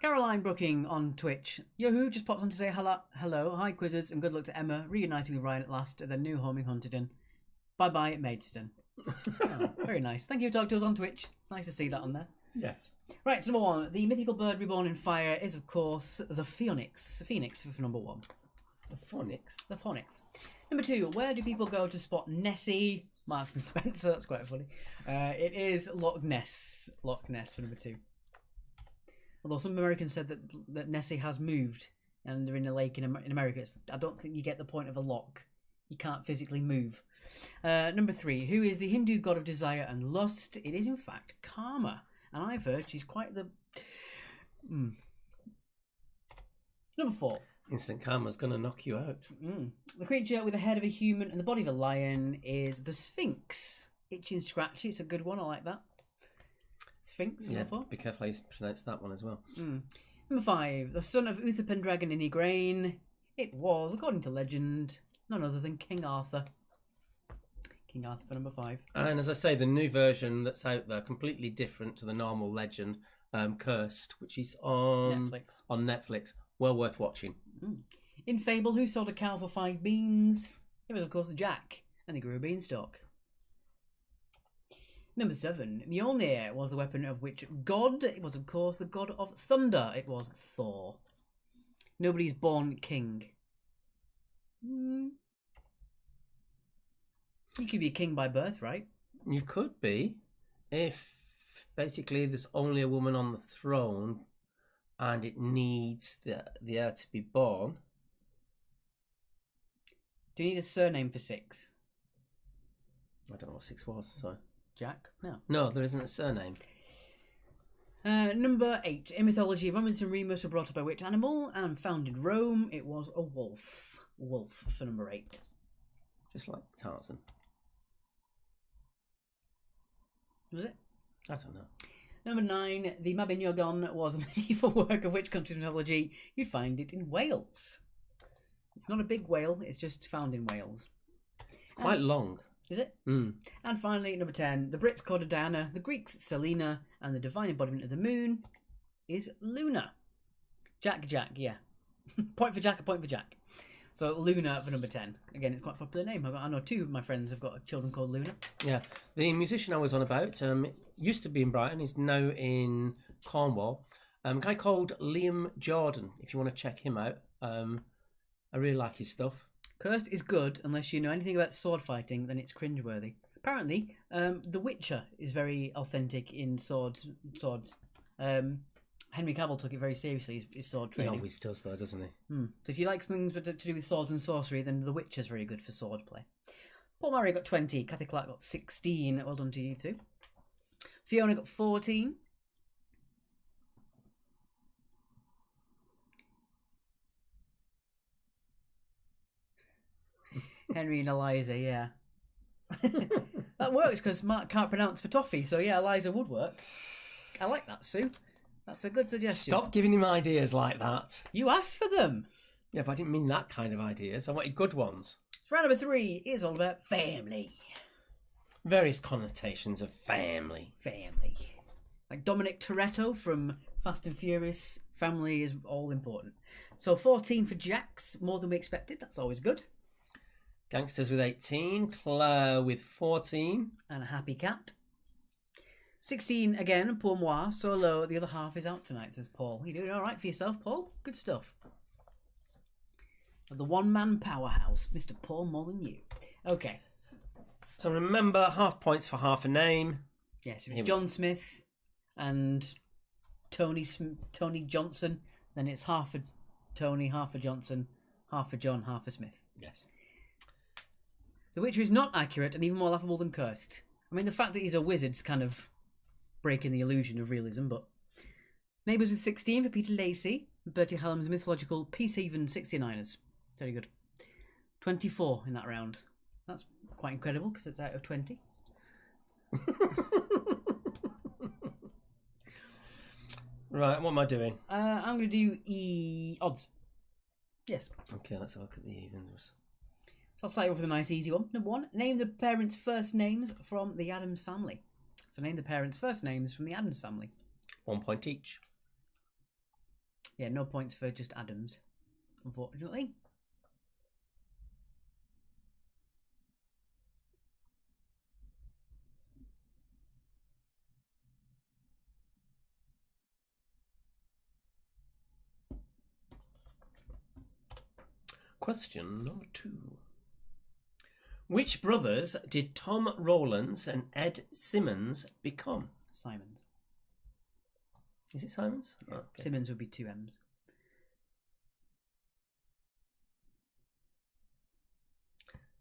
Caroline Brooking on Twitch. Yahoo just popped on to say hello, hi Quizzers, and good luck to Emma, reuniting with Ryan at last at their new home in Hunterdon. Bye-bye at Maidstone. Oh, very nice. Thank you for talking to us on Twitch. It's nice to see that on there. Yes. Right, so number 1. The mythical bird reborn in fire is, of course, the Phoenix. Phoenix for number 1. The phonics. The Phoenix. Number 2. Where do people go to spot Nessie? Marks and Spencer. That's quite funny. It is Loch Ness. Loch Ness for number 2. Although some Americans said that Nessie has moved and they're in a lake in America. I don't think you get the point of a loch. You can't physically move. Number 3. Who is the Hindu god of desire and lust? It is, in fact, Karma. And I've heard she's quite the... Number 4. Instant karma's going to knock you out. The creature with the head of a human and the body of a lion is the Sphinx. Itchy and scratchy. It's a good one. I like that. Sphinx. Yeah, Number 4. be careful how you pronounce that one as well. Number 5. The son of Uther Pendragon in Igraine. It was, according to legend, none other than King Arthur. King Arthur for number 5. And as I say, the new version that's out there, completely different to the normal legend, Cursed, which is on Netflix. Well worth watching. In Fable, who sold a cow for 5 beans? It was, of course, Jack, and he grew a beanstalk. Number 7. Mjolnir was the weapon of which god? It was, of course, the god of thunder. It was Thor. Nobody's born king. You could be a king by birth, right? You could be, if basically there's only a woman on the throne and it needs the heir to be born. Do you need a surname for 6? I don't know what 6 was, sorry. Jack? No. No, there isn't a surname. Number 8. In mythology, Romulus and Remus were brought up by which animal and founded Rome? It was a wolf. Wolf for number 8. Just like Tarzan. Was it? I don't know. Number 9, the Mabinogion was a medieval work of which country's mythology you'd find it in Wales. It's not a big whale, it's just found in Wales. Quite long. Is it? Mm. And finally, number 10, the Brits called her Diana, the Greeks Selena, and the divine embodiment of the moon is Luna. Jack, yeah. Point for Jack, a point for Jack. So Luna for number 10. Again, it's quite a popular name. I know 2 of my friends have got children called Luna. Yeah. The musician I was on about used to be in Brighton. He's now in Cornwall. A guy called Liam Jordan, if you want to check him out. I really like his stuff. Cursed is good unless you know anything about sword fighting, then it's cringeworthy. Apparently, The Witcher is very authentic in swords. Henry Cavill took it very seriously, his sword He training. always does, though, doesn't he? So if you like things to do with swords and sorcery, then The Witcher's very good for sword play. Paul Murray got 20, Kathy Clark got 16. Well done to you two. Fiona got 14. Henry and Eliza, yeah. That works because Mark can't pronounce for toffee, so yeah, Eliza would work. I like that, Sue. That's a good suggestion. Stop giving him ideas like that. You asked for them. Yeah, but I didn't mean that kind of ideas. I wanted good ones. So round number 3 is all about family. Various connotations of family. Family. Like Dominic Toretto from Fast and Furious, family is all important. So 14 for Jax, more than we expected. That's always good. Gangsters with 18. Claire with 14. And a happy cat. 16 again, Pour Moi, solo. The other half is out tonight, says Paul. You doing all right for yourself, Paul? Good stuff. The one-man powerhouse, Mr. Paul More Than You. Okay. So remember, half points for half a name. Yes, if it's John Smith and Tony Johnson, then it's half for Tony, half for Johnson, half for John, half for Smith. Yes. The Witcher is not accurate and even more laughable than cursed. I mean, the fact that he's a wizard's kind of breaking the illusion of realism, but... Neighbours with 16 for Peter Lacey. Bertie Hallam's mythological Peace Haven 69ers. Very good. 24 in that round. That's quite incredible because it's out of 20. Right, what am I doing? I'm going to do odds. Yes. Okay, let's have a look at the evens. So I'll start you off with a nice easy one. Number 1, name the parents' first names from the Addams family. So name the parents' first names from the Addams family. 1 point each. Yeah, no points for just Addams, unfortunately. Question number 2. Which brothers did Tom Rowlands and Ed Simmons become? Simons. Is it Simons? Yeah. Oh, okay. Simmons would be 2 M's.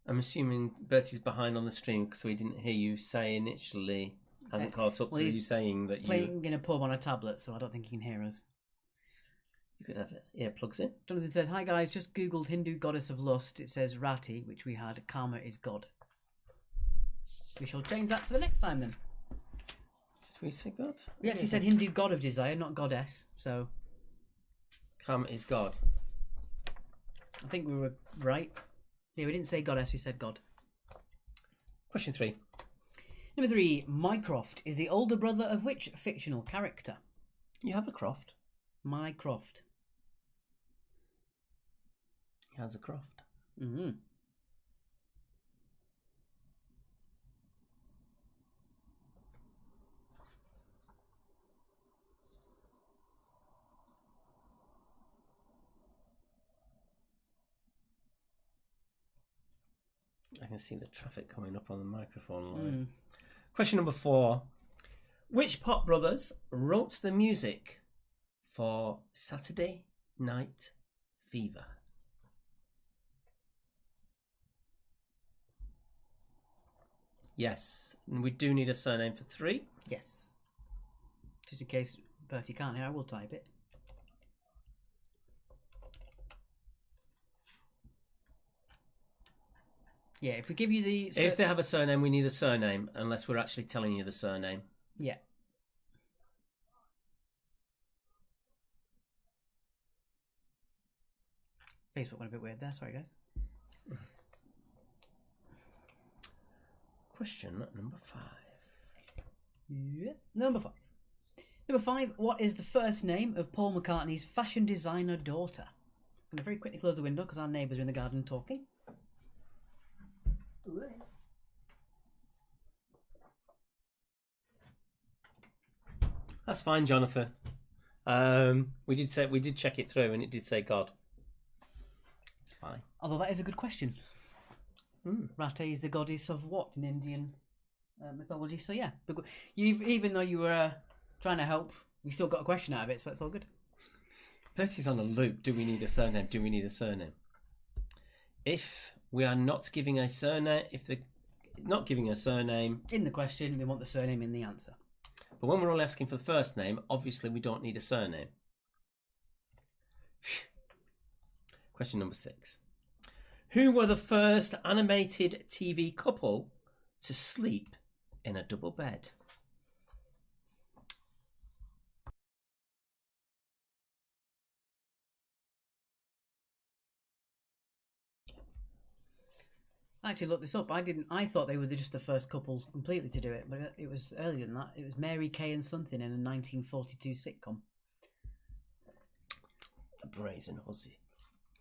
I'm assuming Bertie's behind on the stream so he didn't hear you say initially. Hasn't caught up to you saying that playing in a pub on a tablet, so I don't think he can hear us. You could have earplugs in. Jonathan says, "Hi guys, just googled Hindu goddess of lust. It says Rati, which we had. Karma is God. We shall change that for the next time then." Did we say God? We actually said Hindu god of desire, not goddess. So Karma is God. I think we were right. Yeah, we didn't say goddess, we said God. Question 3. Number 3, Mycroft is the older brother of which fictional character? You have a Croft. Mycroft. He has a Croft. Mm-hmm. I can see the traffic coming up on the microphone line. Question number 4. Which pop brothers wrote the music for Saturday Night Fever? Yes, and we do need a surname for 3. Yes. Just in case Bertie can't hear, I will type it. Yeah, if we give you the... If they have a surname, we need a surname, unless we're actually telling you the surname. Yeah. Facebook went a bit weird there. Sorry, guys. Question number 5. Yeah. Number 5. Number 5. What is the first name of Paul McCartney's fashion designer daughter? I'm going to very quickly close the window because our neighbours are in the garden talking. That's fine, Jonathan. We did check it through, and it did say God. It's fine. Although that is a good question. Rate is the goddess of what in Indian mythology? So yeah, even though you were trying to help, we still got a question out of it, so it's all good. Bertie's on a loop. Do we need a surname? Do we need a surname? If we are not giving a surname, if they're not giving a surname in the question, we want the surname in the answer. But when we're only asking for the first name, obviously we don't need a surname. Question number 6. Who were the first animated TV couple to sleep in a double bed? I actually looked this up. I thought they were just the first couple completely to do it, but it was earlier than that. It was Mary Kay and something in a 1942 sitcom. A brazen hussy.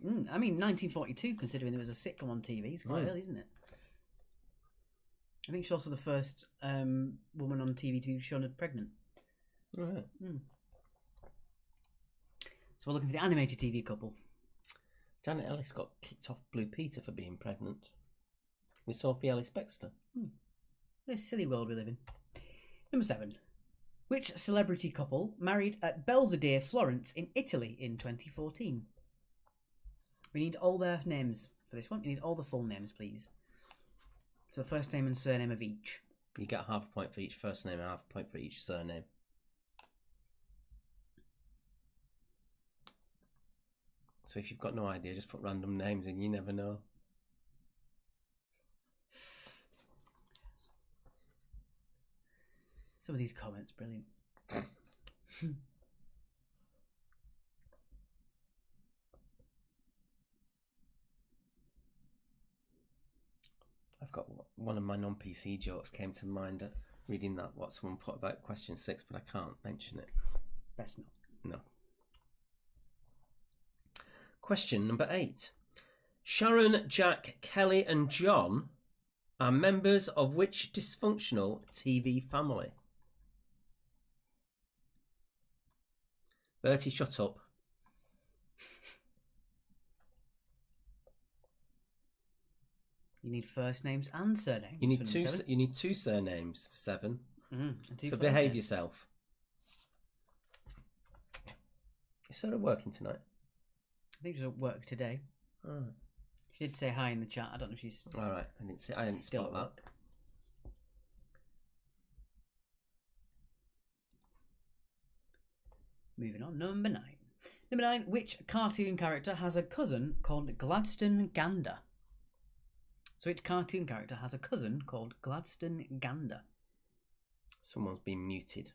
I mean, 1942, considering there was a sitcom on TV, is quite early, isn't it? I think she's also the first woman on TV to be shown as pregnant. Right. So we're looking for the animated TV couple. Janet Ellis got kicked off Blue Peter for being pregnant. With Sophie Ellis-Bextor. What a silly world we live in. Number 7. Which celebrity couple married at Belvedere, Florence in Italy in 2014? We need all their names for this one. We need all the full names, please. So first name and surname of each. You get half a point for each first name and half a point for each surname. So if you've got no idea, just put random names in. You never know. Some of these comments, brilliant. I've got one of my non-PC jokes came to mind at reading that, what someone put about question 6, but I can't mention it. Best not. No. Question number 8. Sharon, Jack, Kelly and John are members of which dysfunctional TV family? Bertie, shut up. You need first names and surnames. You need two. You need 2 surnames for 7. And 2 So first behave names. yourself. Is Sarah working tonight? I think she's at work today. Oh. She did say hi in the chat. I don't know if she's All right. I didn't still spot at that. work. Moving on, number 9. Number 9, which cartoon character has a cousin called Gladstone Gander? So which cartoon character has a cousin called Gladstone Gander? Someone's been muted.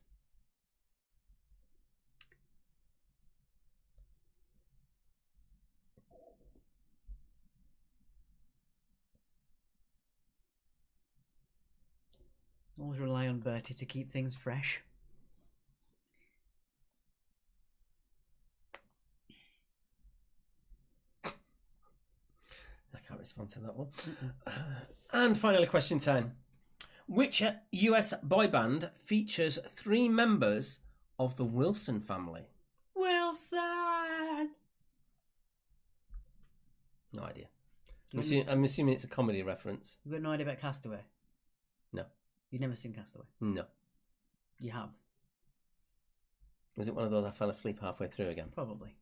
Always rely on Bertie to keep things fresh. I can't respond to that one. And finally, question 10. Which US boy band features 3 members of the Wilson family? Wilson! No idea. I'm assuming it's a comedy reference. You've got no idea about Castaway? No. You've never seen Castaway? No. You have? Was it one of those I fell asleep halfway through again? Probably.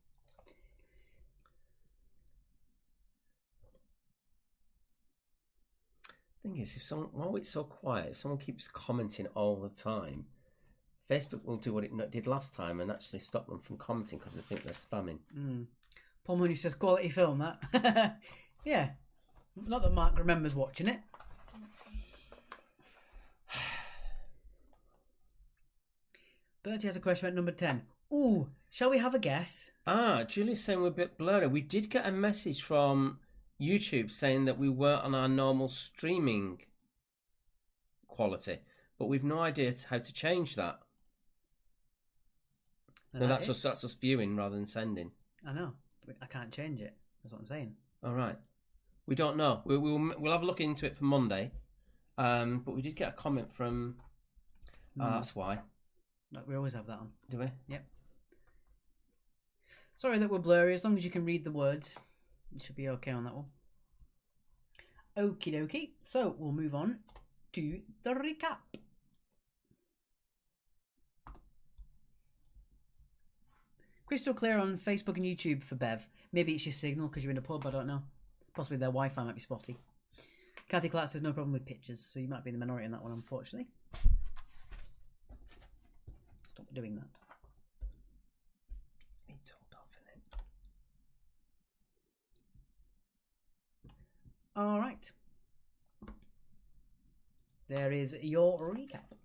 Thing is, while it's so quiet, if someone keeps commenting all the time, Facebook will do what it did last time and actually stop them from commenting because they think they're spamming. Paul Mooney says quality film, that. Yeah. Not that Mark remembers watching it. Bertie has a question about number 10. Ooh, shall we have a guess? Julie's saying we're a bit blurry. We did get a message from YouTube saying that we weren't on our normal streaming quality, but we've no idea how to change that. No, that's us viewing rather than sending. I know, but I can't change it. That's what I'm saying. All right. We don't know. We'll have a look into it for Monday. But we did get a comment from. That's why. We always have that on. Do we? Yep. Sorry that we're blurry. As long as you can read the words, it should be okay on that one. Okie dokie. So we'll move on to the recap. Crystal clear on Facebook and YouTube for Bev. Maybe it's your signal because you're in a pub. I don't know. Possibly their Wi-Fi might be spotty. Kathy Clark says no problem with pictures, so you might be in the minority on that one, unfortunately. Stop doing that. It's me told off, isn't it? All right. There is your recap.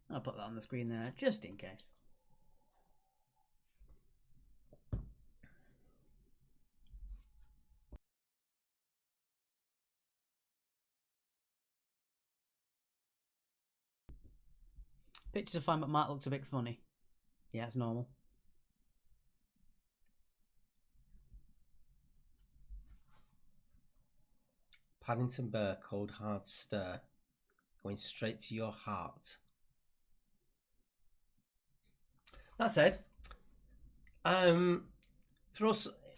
I'll put that on the screen there just in case. Pictures are fine, but Mark looks a bit funny. Yeah, it's normal. Paddington Bear, cold hard stir, going straight to your heart. That said, throw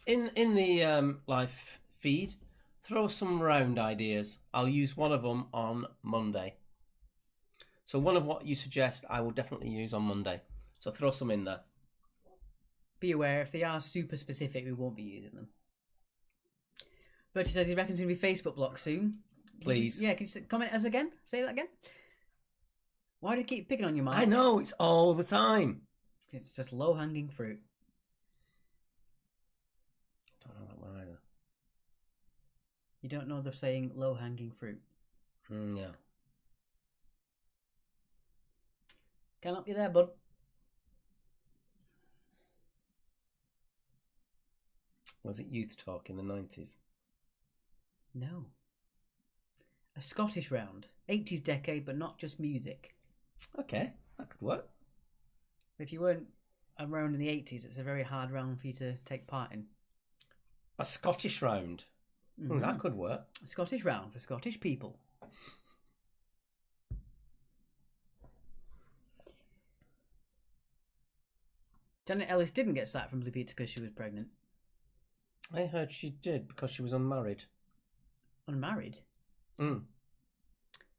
in the live feed. Throw some round ideas. I'll use one of them on Monday. So one of what you suggest, I will definitely use on Monday. So throw some in there. Be aware, if they are super specific, we won't be using them. Bertie says he reckons he's going to be Facebook blocked soon. Please. Can you comment us again? Say that again. Why do you keep picking on your mind? I know, it's all the time. It's just low-hanging fruit. Don't know that one either. You don't know they're saying low-hanging fruit. Yeah. Can't help you there, bud. Was it Youth Talk in the 90s? No. A Scottish round. 80s decade, but not just music. Okay, that could work. If you weren't around in the 80s, it's a very hard round for you to take part in. A Scottish round. Mm-hmm. That could work. A Scottish round for Scottish people. Janet Ellis didn't get sacked from Blue Peter because she was pregnant. I heard she did because she was unmarried. Unmarried? Mm.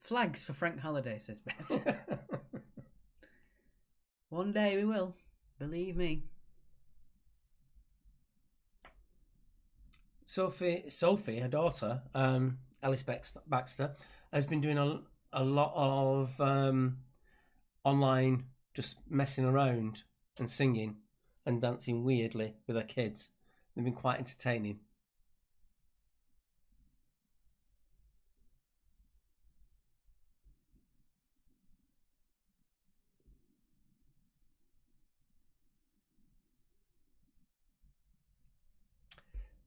Flags for Frank Halliday, says Beth. One day we will. Believe me. Sophie, her daughter, Alice Baxter, has been doing a lot of online just messing around and singing and dancing weirdly with her kids. They've been quite entertaining.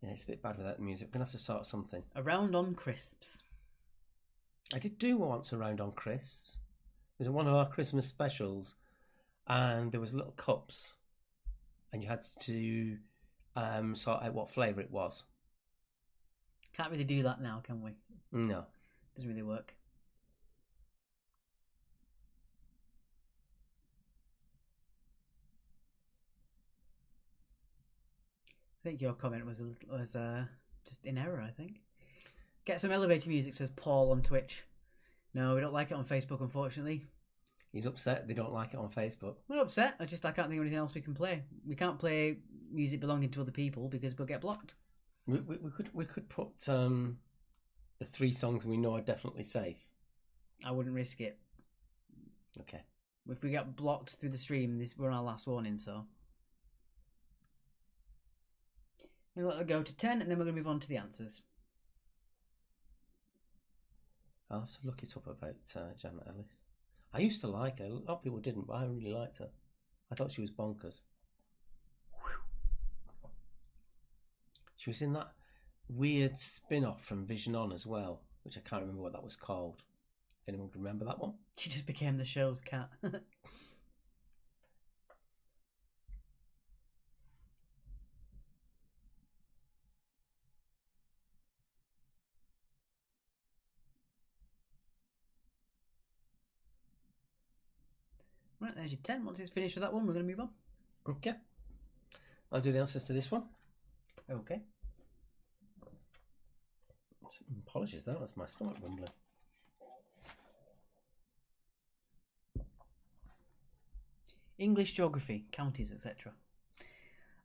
Yeah, it's a bit bad without the music. We're going to have to sort something. Around on crisps. I did do once around on crisps. There's one of our Christmas specials, and there was little cups, and you had to sort out what flavour it was. Can't really do that now, can we? No. Doesn't really work. I think your comment was just in error, I think. Get some elevator music, says Paul on Twitch. No, we don't like it on Facebook, unfortunately. He's upset they don't like it on Facebook. We're not upset. I can't think of anything else we can play. We can't play music belonging to other people because we'll get blocked. We could put the 3 songs we know are definitely safe. I wouldn't risk it. Okay. If we get blocked through the stream, we're on our last warning, so. We'll let it go to 10 and then we're going to move on to the answers. I'll have to look it up about Janet Ellis. I used to like her. A lot of people didn't, but I really liked her. I thought she was bonkers. She was in that weird spin-off from Vision On as well, which I can't remember what that was called. If anyone can remember that one. She just became the show's cat. Right, there's your 10. Once it's finished with that one, we're going to move on. Okay. I'll do the answers to this one. Okay. Apologies, that was my stomach rumbling. English geography, counties, etc.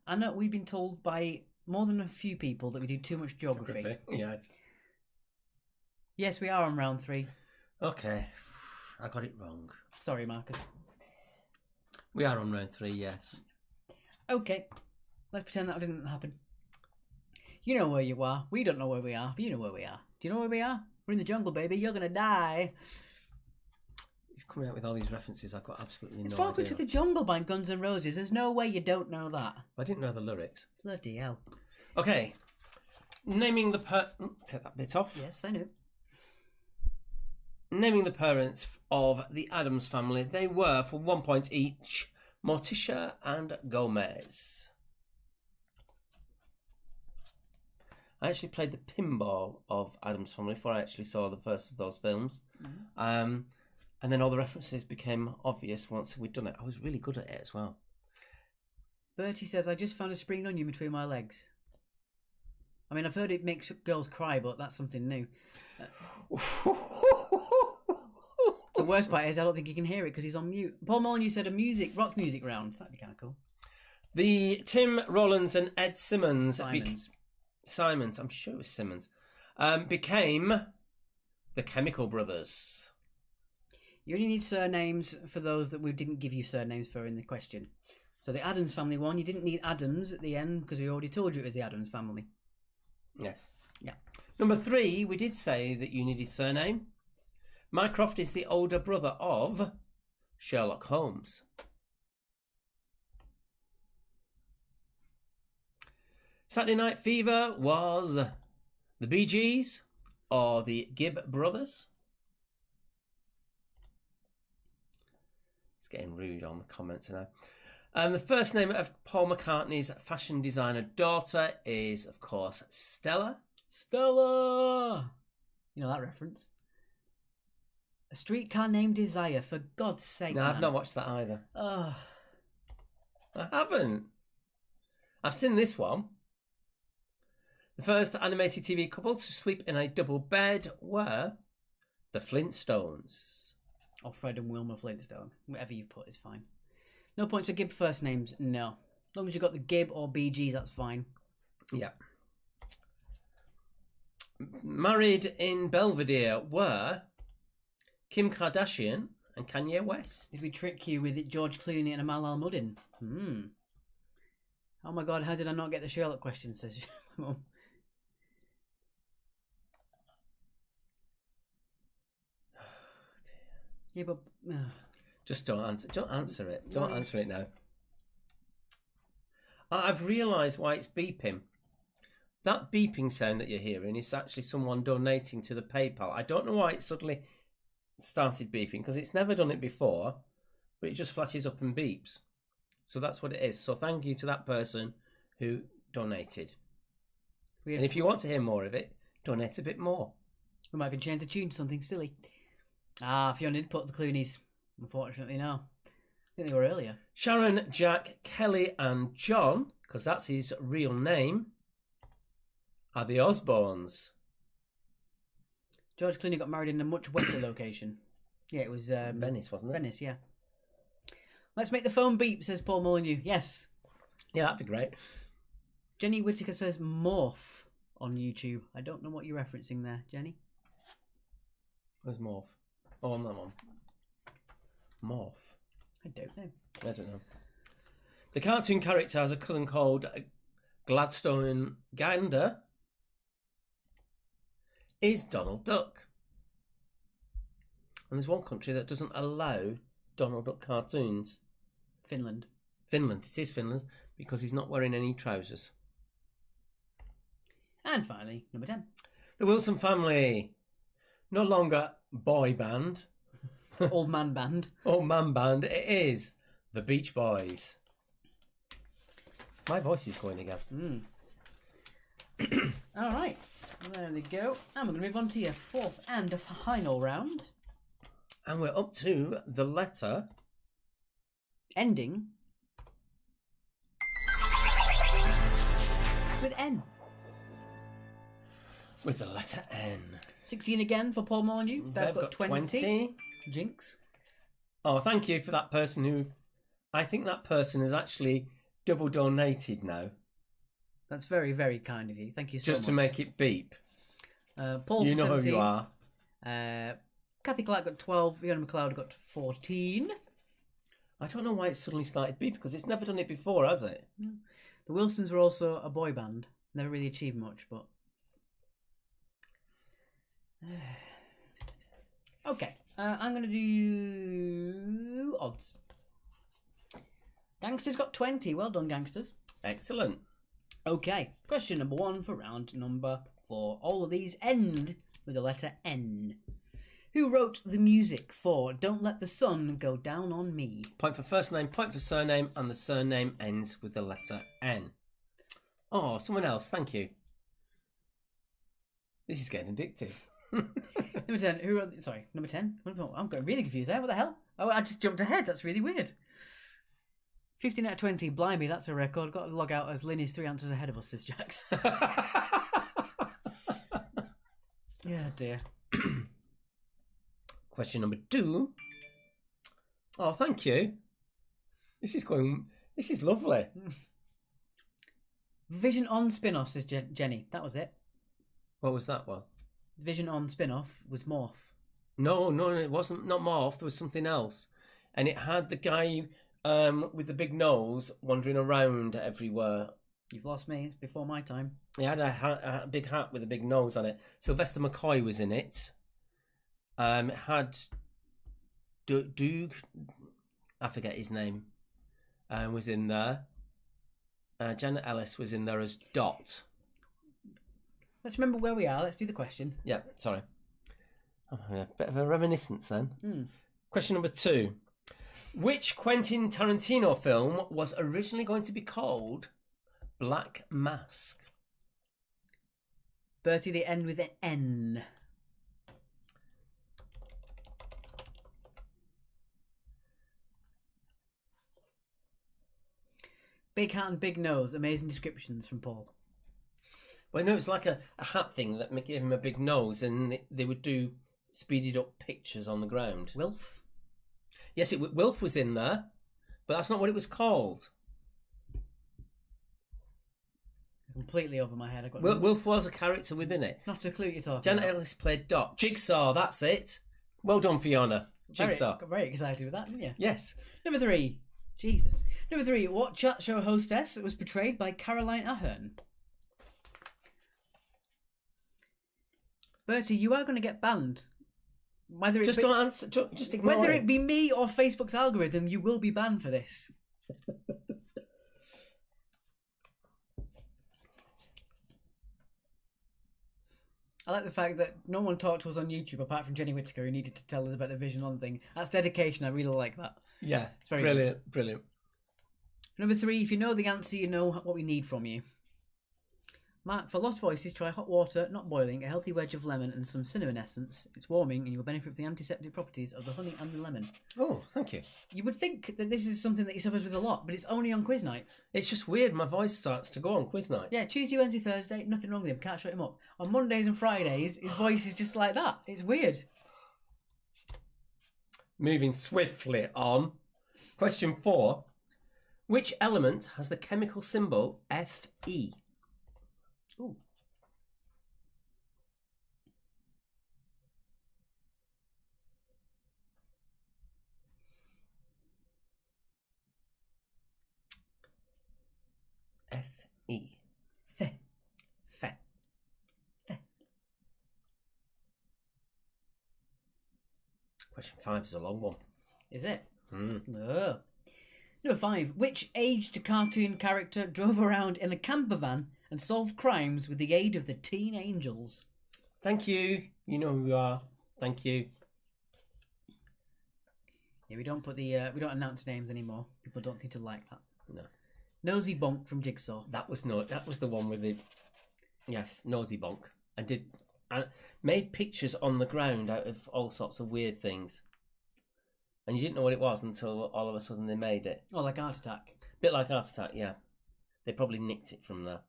I know we've been told by more than a few people that we do too much geography. Yes. Yes, we are on round 3. Okay. I got it wrong. Sorry, Marcus. We are on round 3, yes. Okay. Let's pretend that didn't happen. You know where you are. We don't know where we are, but you know where we are. Do you know where we are? We're in the jungle, baby. You're going to die. He's coming out with all these references. I've got absolutely It's no Welcome idea. to the Jungle by Guns N' Roses. There's no way you don't know that. I didn't know the lyrics. Bloody hell. Okay. Naming the take that bit off. Yes, I know. Naming the parents of the Addams family. They were, for 1 point each, Morticia and Gomez. I actually played the pinball of Addams family before I actually saw the first of those films. Mm-hmm. And then all the references became obvious once we'd done it. I was really good at it as well. Bertie says, I just found a spring onion between my legs. I mean, I've heard it makes girls cry, but that's something new. The worst part is I don't think he can hear it because he's on mute. Paul Molyneux said a rock music round. That'd be kind of cool. The Tim Rollins and Ed Simmons... Simons. I'm sure it was Simmons. Became the Chemical Brothers. You only need surnames for those that we didn't give you surnames for in the question. So the Addams family one, you didn't need Adams at the end because we already told you it was the Addams family. Yes. Yeah. Number 3, we did say that you needed surname. Mycroft is the older brother of Sherlock Holmes. Saturday Night Fever was the Bee Gees or the Gibb Brothers. It's getting rude on the comments now. The first name of Paul McCartney's fashion designer daughter is, of course, Stella. Stella! You know that reference? A Streetcar Named Desire, for God's sake. No, man. I've not watched that either. Ugh. I haven't. I've seen this one. The first animated TV couple to sleep in a double bed were the Flintstones. Or Fred and Wilma Flintstone. Whatever you've put is fine. No points for Gibb first names, no. As long as you've got the Gibb or BGs, that's fine. Yeah. Married in Belvedere were Kim Kardashian and Kanye West. Did we trick you with George Clooney and Amal Al-Muddin? Oh my God, how did I not get the Sherlock question, says my mum. Yeah, but... Just don't answer. Don't answer it. Don't answer it now. I've realised why it's beeping. That beeping sound that you're hearing is actually someone donating to the PayPal. I don't know why it suddenly started beeping, because it's never done it before, but it just flashes up and beeps. So that's what it is. So thank you to that person who donated. And if you want to hear more of it, donate a bit more. We might even change the tune to something silly. Fiona did put the Clooneys. Unfortunately, no. I think they were earlier. Sharon, Jack, Kelly and John, because that's his real name, are the Osbournes. George Clooney got married in a much wetter location. Yeah, it was... Venice, wasn't it? Venice, yeah. Let's make the phone beep, says Paul Molyneux. Yes. Yeah, that'd be great. Jenny Whittaker says morph on YouTube. I don't know what you're referencing there, Jenny. Where's Morph? Oh, on that one. Morph. I don't know. I don't know. The cartoon character has a cousin called Gladstone Gander. Is Donald Duck. And there's one country that doesn't allow Donald Duck cartoons. Finland. Finland. It is Finland because he's not wearing any trousers. And finally, number 10. The Wilson family. No longer boy band. Old man band. Old man band. It is the Beach Boys. My voice is going again. All right. There we go. And we're going to move on to your fourth and final round. And we're up to the letter Ending with N. with the letter N. 16 again for Paul Molyneux. They've got 20. Jinx. Oh, thank you for that person who... I think that person has actually double donated now. That's very, very kind of you. Thank you so much. Just to make it beep. Paul, You know 17. who you are. Kathy Clark got 12. Fiona McLeod got 14. I don't know why it suddenly started beep, because it's never done it before, has it? The Wilsons were also a boy band. Never really achieved much, but... Okay. I'm going to do odds. Gangsters got 20. Well done, Gangsters. Excellent. Okay. Question number 1 for round number 4. All of these end with the letter N. Who wrote the music for Don't Let the Sun Go Down on Me? Point for first name, point for surname, and the surname ends with the letter N. Oh, someone else. Thank you. This is getting addictive. Number 10. Who wrote... Sorry, number 10? I'm getting really confused there. What the hell? Oh, I just jumped ahead. That's really weird. 15 out of 20. Blimey, that's a record. Got to log out as Lynn is 3 answers ahead of us, says Jax. Yeah, dear. Question number 2. Oh, thank you. This is lovely. Vision On spin-off, says Jenny. That was it. What was that one? Vision On spin-off was Morph. No, it wasn't. Not Morph. There was something else. And it had the guy with the big nose wandering around everywhere. You've lost me. It's before my time. He had a big hat with a big nose on it. Sylvester McCoy was in it. It had Doug, I forget his name, was in there. Janet Ellis was in there as Dot. Let's remember where we are. Let's do the question. Yeah, sorry. I'm having a bit of a reminiscence then. Question number 2. Which Quentin Tarantino film was originally going to be called Black Mask? Bertie, they end with an N. Big hat and big nose. Amazing descriptions from Paul. Well, no, it's like a hat thing that gave him a big nose, and they would do speeded up pictures on the ground. Wilf? Yes, Wilf was in there, but that's not what it was called. Completely over my head. Wilf was a character within it. Not a clue what you're talking Janet about. Ellis played Dot. Jigsaw, that's it. Well done, Fiona. Jigsaw. Very excited with that, didn't you? Yes. Number 3. Jesus. Number 3. What chat show hostess was portrayed by Caroline Ahern? Bertie, you are going to get banned. Don't answer. Just ignore Whether it. it be me or Facebook's algorithm, you will be banned for this. I like the fact that no one talked to us on YouTube apart from Jenny Whittaker, who needed to tell us about the Vision On thing. That's dedication. I really like that. Yeah, It's very brilliant. Number 3, if you know the answer, you know what we need from you. Mark, for Lost Voices, try hot water, not boiling, a healthy wedge of lemon and some cinnamon essence. It's warming and you will benefit from the antiseptic properties of the honey and the lemon. Oh, thank you. You would think that this is something that he suffers with a lot, but it's only on quiz nights. It's just weird. My voice starts to go on quiz night. Yeah, Tuesday, Wednesday, Thursday, nothing wrong with him. Can't shut him up. On Mondays and Fridays, his voice is just like that. It's weird. Moving swiftly on. Question 4. Which element has the chemical symbol Fe? Ooh. Fe. Fe. Fe. Fe. Question 5 is a long one. Is it? Mm. Oh. Number 5. Which aged cartoon character drove around in a camper van and solved crimes with the aid of the Teen Angels? Thank you. You know who you are. Thank you. Yeah, we don't announce names anymore. People don't seem to like that. No. Nosy Bonk from Jigsaw. That was the one with the Nosy Bonk. I made pictures on the ground out of all sorts of weird things. And you didn't know what it was until all of a sudden they made it. Oh, like Art Attack. Bit like Art Attack, yeah. They probably nicked it from there.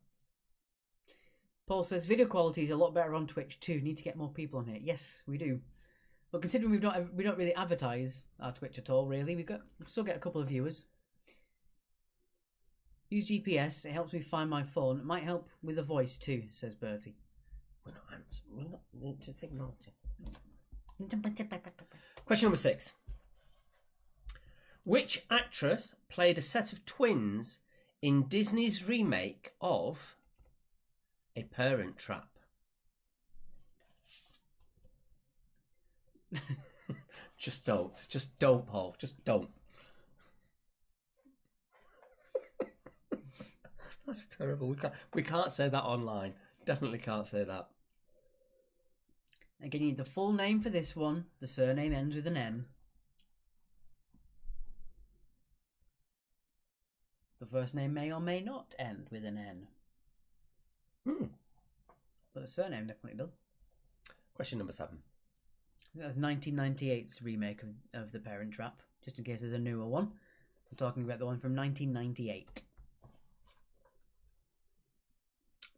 Paul says video quality is a lot better on Twitch too. Need to get more people on here. Yes, we do. But considering we don't really advertise our Twitch at all, really, we still get a couple of viewers. Use GPS. It helps me find my phone. It might help with the voice too, says Bertie. We're not answering. We're not. Just ignore it. Question number 6. Which actress played a set of twins in Disney's remake of A Parent Trap? Just don't, Paul. Just don't. That's terrible. We can't say that online. Definitely can't say that. Again, you need the full name for this one. The surname ends with an N. The first name may or may not end with an N. But the surname definitely does. Question number 7. That's 1998's remake of The Parent Trap, just in case there's a newer one. I'm talking about the one from 1998.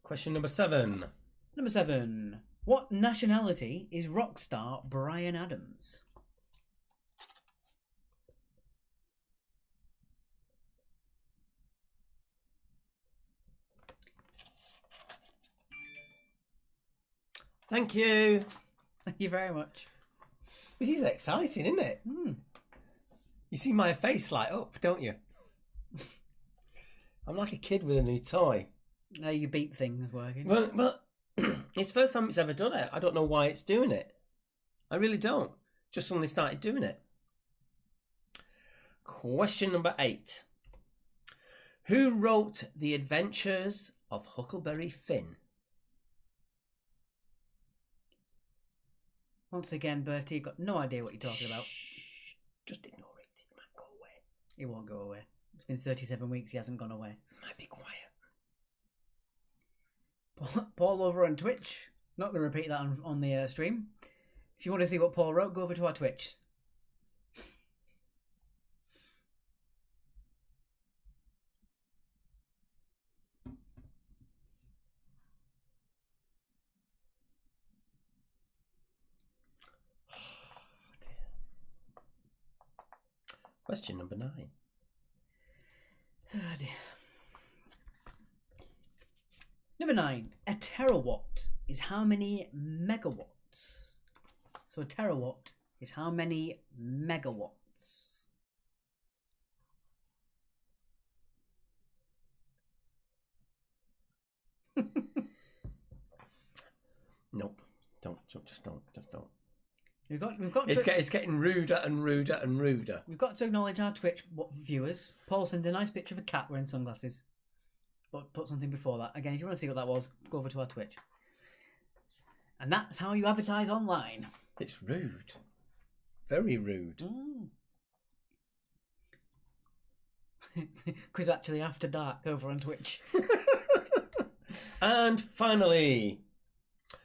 Question number 7. Number 7. What nationality is rock star Bryan Adams? Thank you. Thank you very much. This is exciting, isn't it? You see my face light up, don't you? I'm like a kid with a new toy. Your beep thing is working. Well, it's the first time it's ever done it. I don't know why it's doing it. I really don't. Just suddenly started doing it. Question number 8. Who wrote The Adventures of Huckleberry Finn? Once again, Bertie, got no idea what you're talking about. Just ignore it. It might go away. It won't go away. It's been 37 weeks. He hasn't gone away. It might be quiet. Paul over on Twitch. Not going to repeat that on the stream. If you want to see what Paul wrote, go over to our Twitch. Question number 9. Oh dear. Number 9. A terawatt is how many megawatts? So a terawatt is how many megawatts? Nope. Just don't. We've got It's getting ruder and ruder and ruder. We've got to acknowledge our Twitch viewers. Paul sent a nice picture of a cat wearing sunglasses. But put something before that. Again, if you want to see what that was, go over to our Twitch. And that's how you advertise online. It's rude. Very rude. Quiz actually after dark over on Twitch. And finally,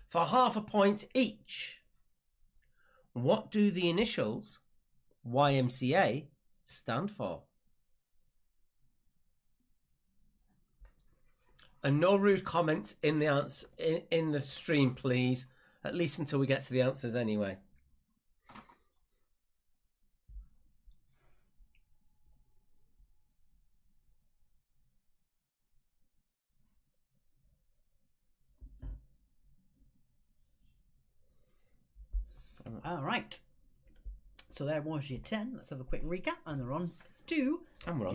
for half a point each, what do the initials YMCA stand for? And no rude comments in the answer in the stream, please. At least until we get to the answers anyway. All right. So there was your 10. Let's have a quick recap. And they're on to And we're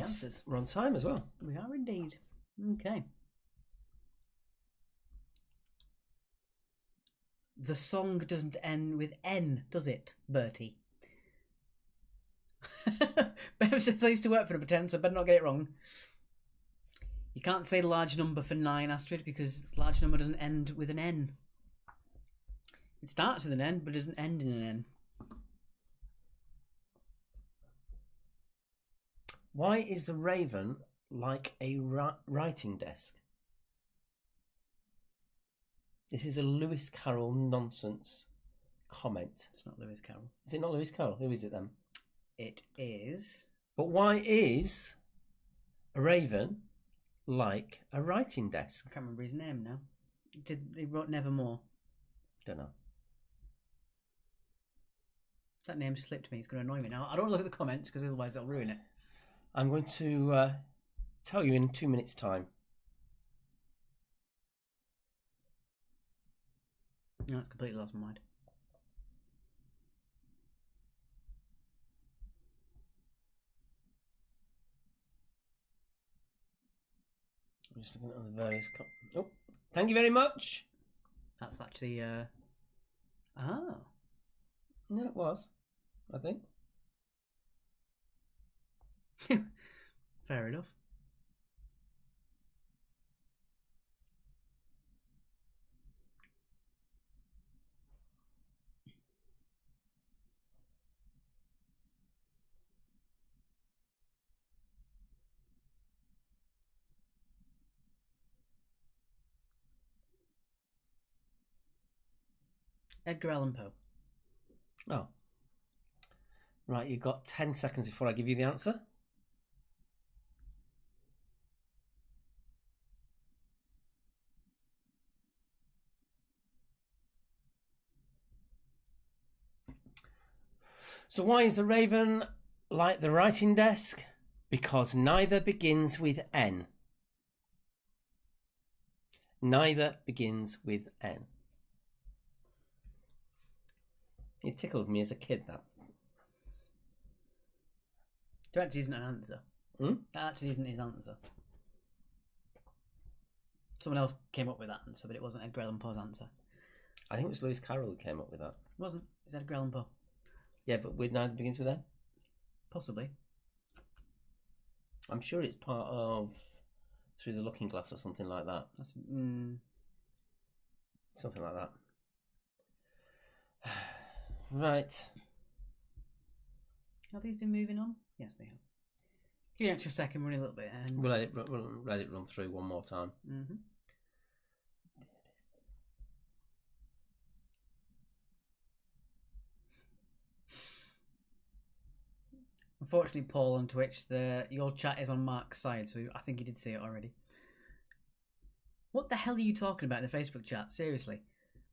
on time as well. We are indeed. Okay. The song doesn't end with N, does it, Bertie? Bev says I used to work for number 10, so I better not get it wrong. You can't say large number for 9, Astrid, because large number doesn't end with an N. It starts with an N, but it doesn't end in an N. Why is the Raven like a writing desk? This is a Lewis Carroll nonsense comment. It's not Lewis Carroll. Is it not Lewis Carroll? Who is it then? It is... But why is a Raven like a writing desk? I can't remember his name now. He wrote Nevermore. Don't know. That name slipped me. It's going to annoy me now. I don't look at the comments because otherwise I'll ruin it. I'm going to tell you in 2 minutes' time. No, it's completely lost my mind. I'm just looking at the various... Oh, thank you very much. That's actually... Oh. No, it was, I think. Fair enough. Edgar Allan Poe. Oh. Right, you've got 10 seconds before I give you the answer. So why is the Raven like the writing desk? Because neither begins with N. Neither begins with N. It tickled me as a kid, that. That actually isn't an answer. Hmm? That actually isn't his answer. Someone else came up with that answer, but it wasn't Edgar Allan Poe's answer. I think it was Lewis Carroll who came up with that. It wasn't. It was Edgar Allan Poe. Yeah, but with neither begins with N? Possibly. I'm sure it's part of Through the Looking Glass or something like that. That's Something like that. Right. Have these been moving on? Yes, they have. Give me an extra second, running a little bit. And... We'll let it run through one more time. Mm-hmm. Unfortunately, Paul on Twitch, your chat is on Mark's side, so I think he did say it already. What the hell are you talking about in the Facebook chat? Seriously.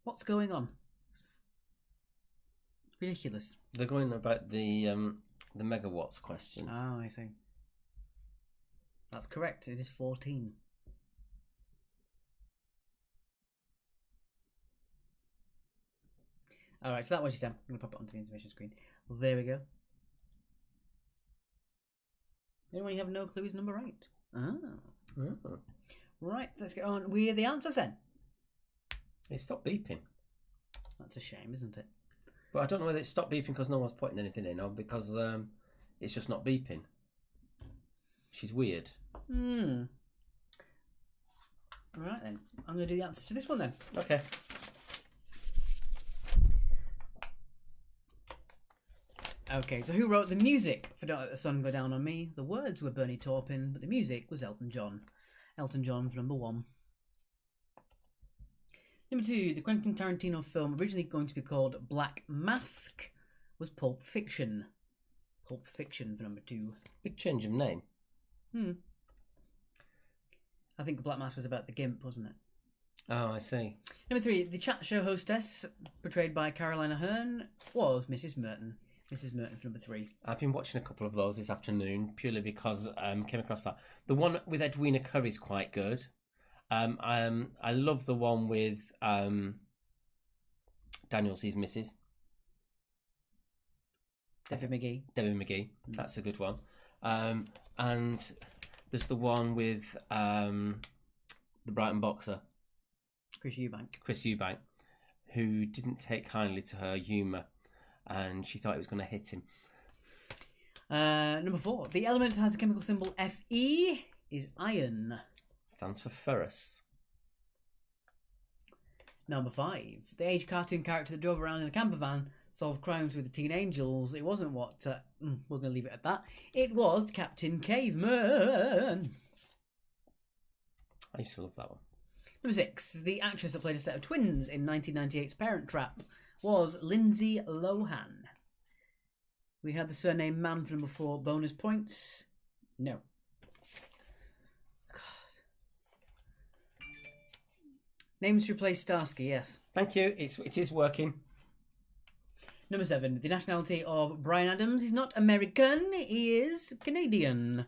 What's going on? Ridiculous. They're going about the megawatts question. Oh, I see. That's correct. It is 14. Alright, so that was your time. I'm going to pop it onto the information screen. There we go. Anyone you have no clue is number 8. Oh. Oh. Right, let's get on with the answers then. It stopped beeping. That's a shame, isn't it? But I don't know whether it stopped beeping because no one's putting anything in or because it's just not beeping. She's weird. Right then. I'm going to do the answers to this one then. Okay. Okay, so who wrote the music for Don't Let the Sun Go Down on Me? The words were Bernie Taupin, but the music was Elton John. Elton John for number 1. Number 2, the Quentin Tarantino film originally going to be called Black Mask was Pulp Fiction. Pulp Fiction for number 2. Big change of name. I think Black Mask was about the Gimp, wasn't it? Oh, I see. Number 3, the chat show hostess, portrayed by Carolina Hearn, was Mrs. Merton. Mrs. Merton for number 3. I've been watching a couple of those this afternoon purely because I came across that. The one with Edwina Curry is quite good. I love the one with Daniel C's Mrs. Debbie McGee. Debbie McGee. That's a good one. And there's the one with the Brighton boxer. Chris Eubank, who didn't take kindly to her humour and she thought it was going to hit him. Number 4. The element that has a chemical symbol Fe is iron. Stands for ferrous. Number 5. The age cartoon character that drove around in a camper van solved crimes with the teen angels. It wasn't what... we're going to leave it at that. It was Captain Caveman. I used to love that one. Number 6. The actress that played a set of twins in 1998's Parent Trap was Lindsay Lohan. We had the surname Man for number 4. Bonus points? No. God. Names to replace Starsky, yes. Thank you. It is working. Number 7. The nationality of Brian Adams is not American, he is Canadian.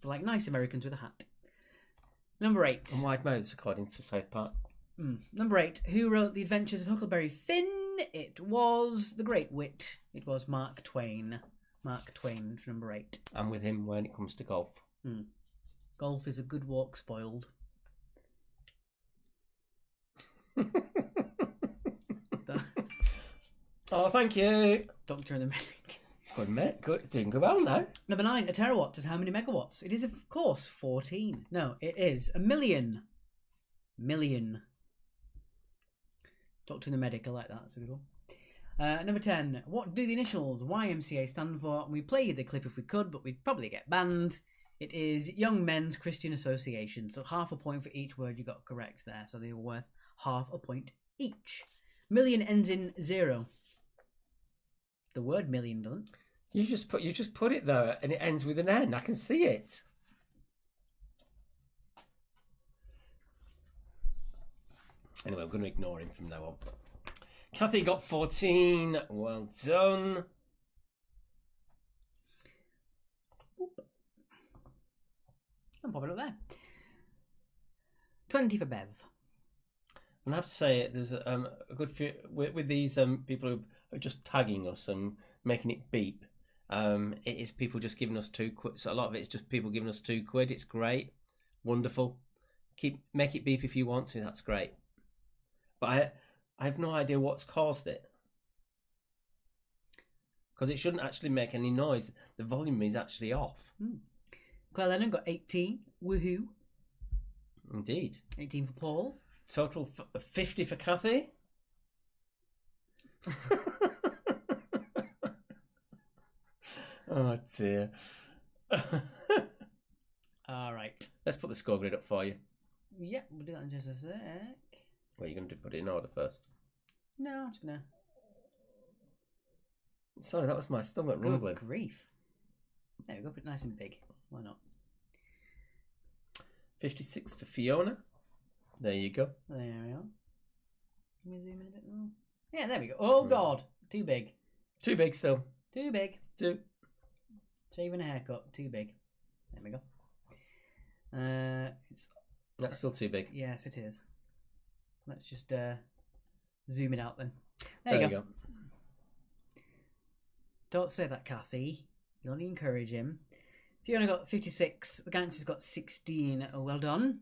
They're like nice Americans with a hat. Number 8. And wide modes, according to South Park. Number 8. Who wrote The Adventures of Huckleberry Finn? It was the great wit. It was Mark Twain. Mark Twain for number 8. I'm with him when it comes to golf. Golf is a good walk spoiled. Oh, thank you. Doctor and the Medic. It's good, mate. Good. It's doing good well now. Number 9. A terawatt is how many megawatts? It is, of course, 14. No, it is a million. Million. Doctor and the Medic. I like that. That's a good one. Number 10. What do the initials YMCA stand for? We play the clip if we could, but we'd probably get banned. It is Young Men's Christian Association. So half a point for each word you got correct there. So they were worth half a point each. Million ends in 0. The word million doesn't. You just put it there, and it ends with an N. I can see it. Anyway, I'm going to ignore him from now on. Kathy got 14. Well done. I'm popping up there. 20 for Bev. And I have to say, there's a good few with these people who are just tagging us and making it beep. It is people just giving us £2. So a lot of it's just people giving us £2. It's great, wonderful. Make it beep if you want to. That's great. But I have no idea what's caused it, because it shouldn't actually make any noise. The volume is actually off. Claire Lennon got 18. Woohoo. Indeed. 18 for Paul. Total 50 for Kathy. Oh dear. All right. Let's put the score grid up for you. Yeah, we'll do that in just a sec. What are you going to do? Put it in order first? No, I'm just gonna. Sorry, that was my stomach Good rumbling. grief. There we go. Put it nice and big. Why not? 56 for Fiona. There you go. There we are. Can we zoom in a bit more? Yeah, there we go. Oh God, too big. Too big still. Too big. Too. Shaving a haircut. Too big. There we go. It's That's still too big. yes, it is. Let's just zoom it out then. There you go. Don't say that, Kathy. You'll only encourage him. Fiona got 56. The gangster's got 16. Oh, well done.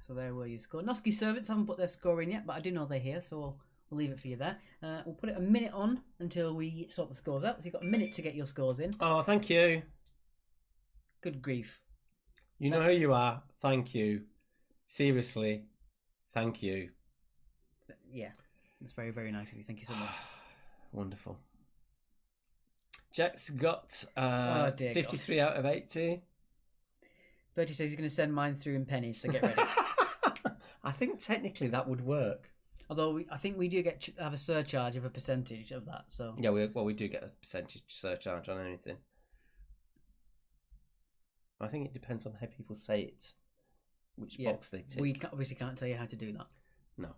So there were your score. Nosky servants haven't put their score in yet, but I do know they're here, so we'll leave it for you there. We'll put it a minute on until we sort the scores out. So you've got a minute to get your scores in. Oh, thank you. Good grief. You know who you are. Thank you. Seriously. Thank you. Yeah, that's very, very nice of you. Thank you so much. Wonderful. Jack's got Oh, dear 53 out of 80. Bertie says he's going to send mine through in pennies, so get ready. I think technically that would work. Although I think we do have a surcharge of a percentage of that. So Yeah, we do get a percentage surcharge on anything. I think it depends on how people say it, which box they tick. we obviously can't tell you how to do that. No.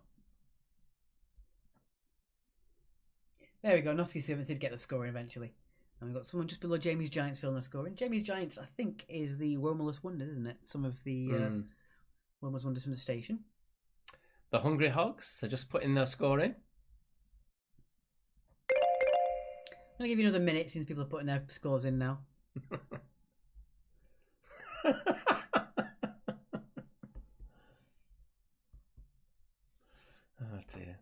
There we go. Nosky Servants did get the scoring eventually. And we've got someone just below Jamie's Giants filling the scoring. Jamie's Giants, I think, is the Wormless Wonders, isn't it? Some of the Wormless Wonders from the station. The Hungry Hogs are just putting their score in. I'm going to give you another minute since people are putting their scores in now. Oh dear.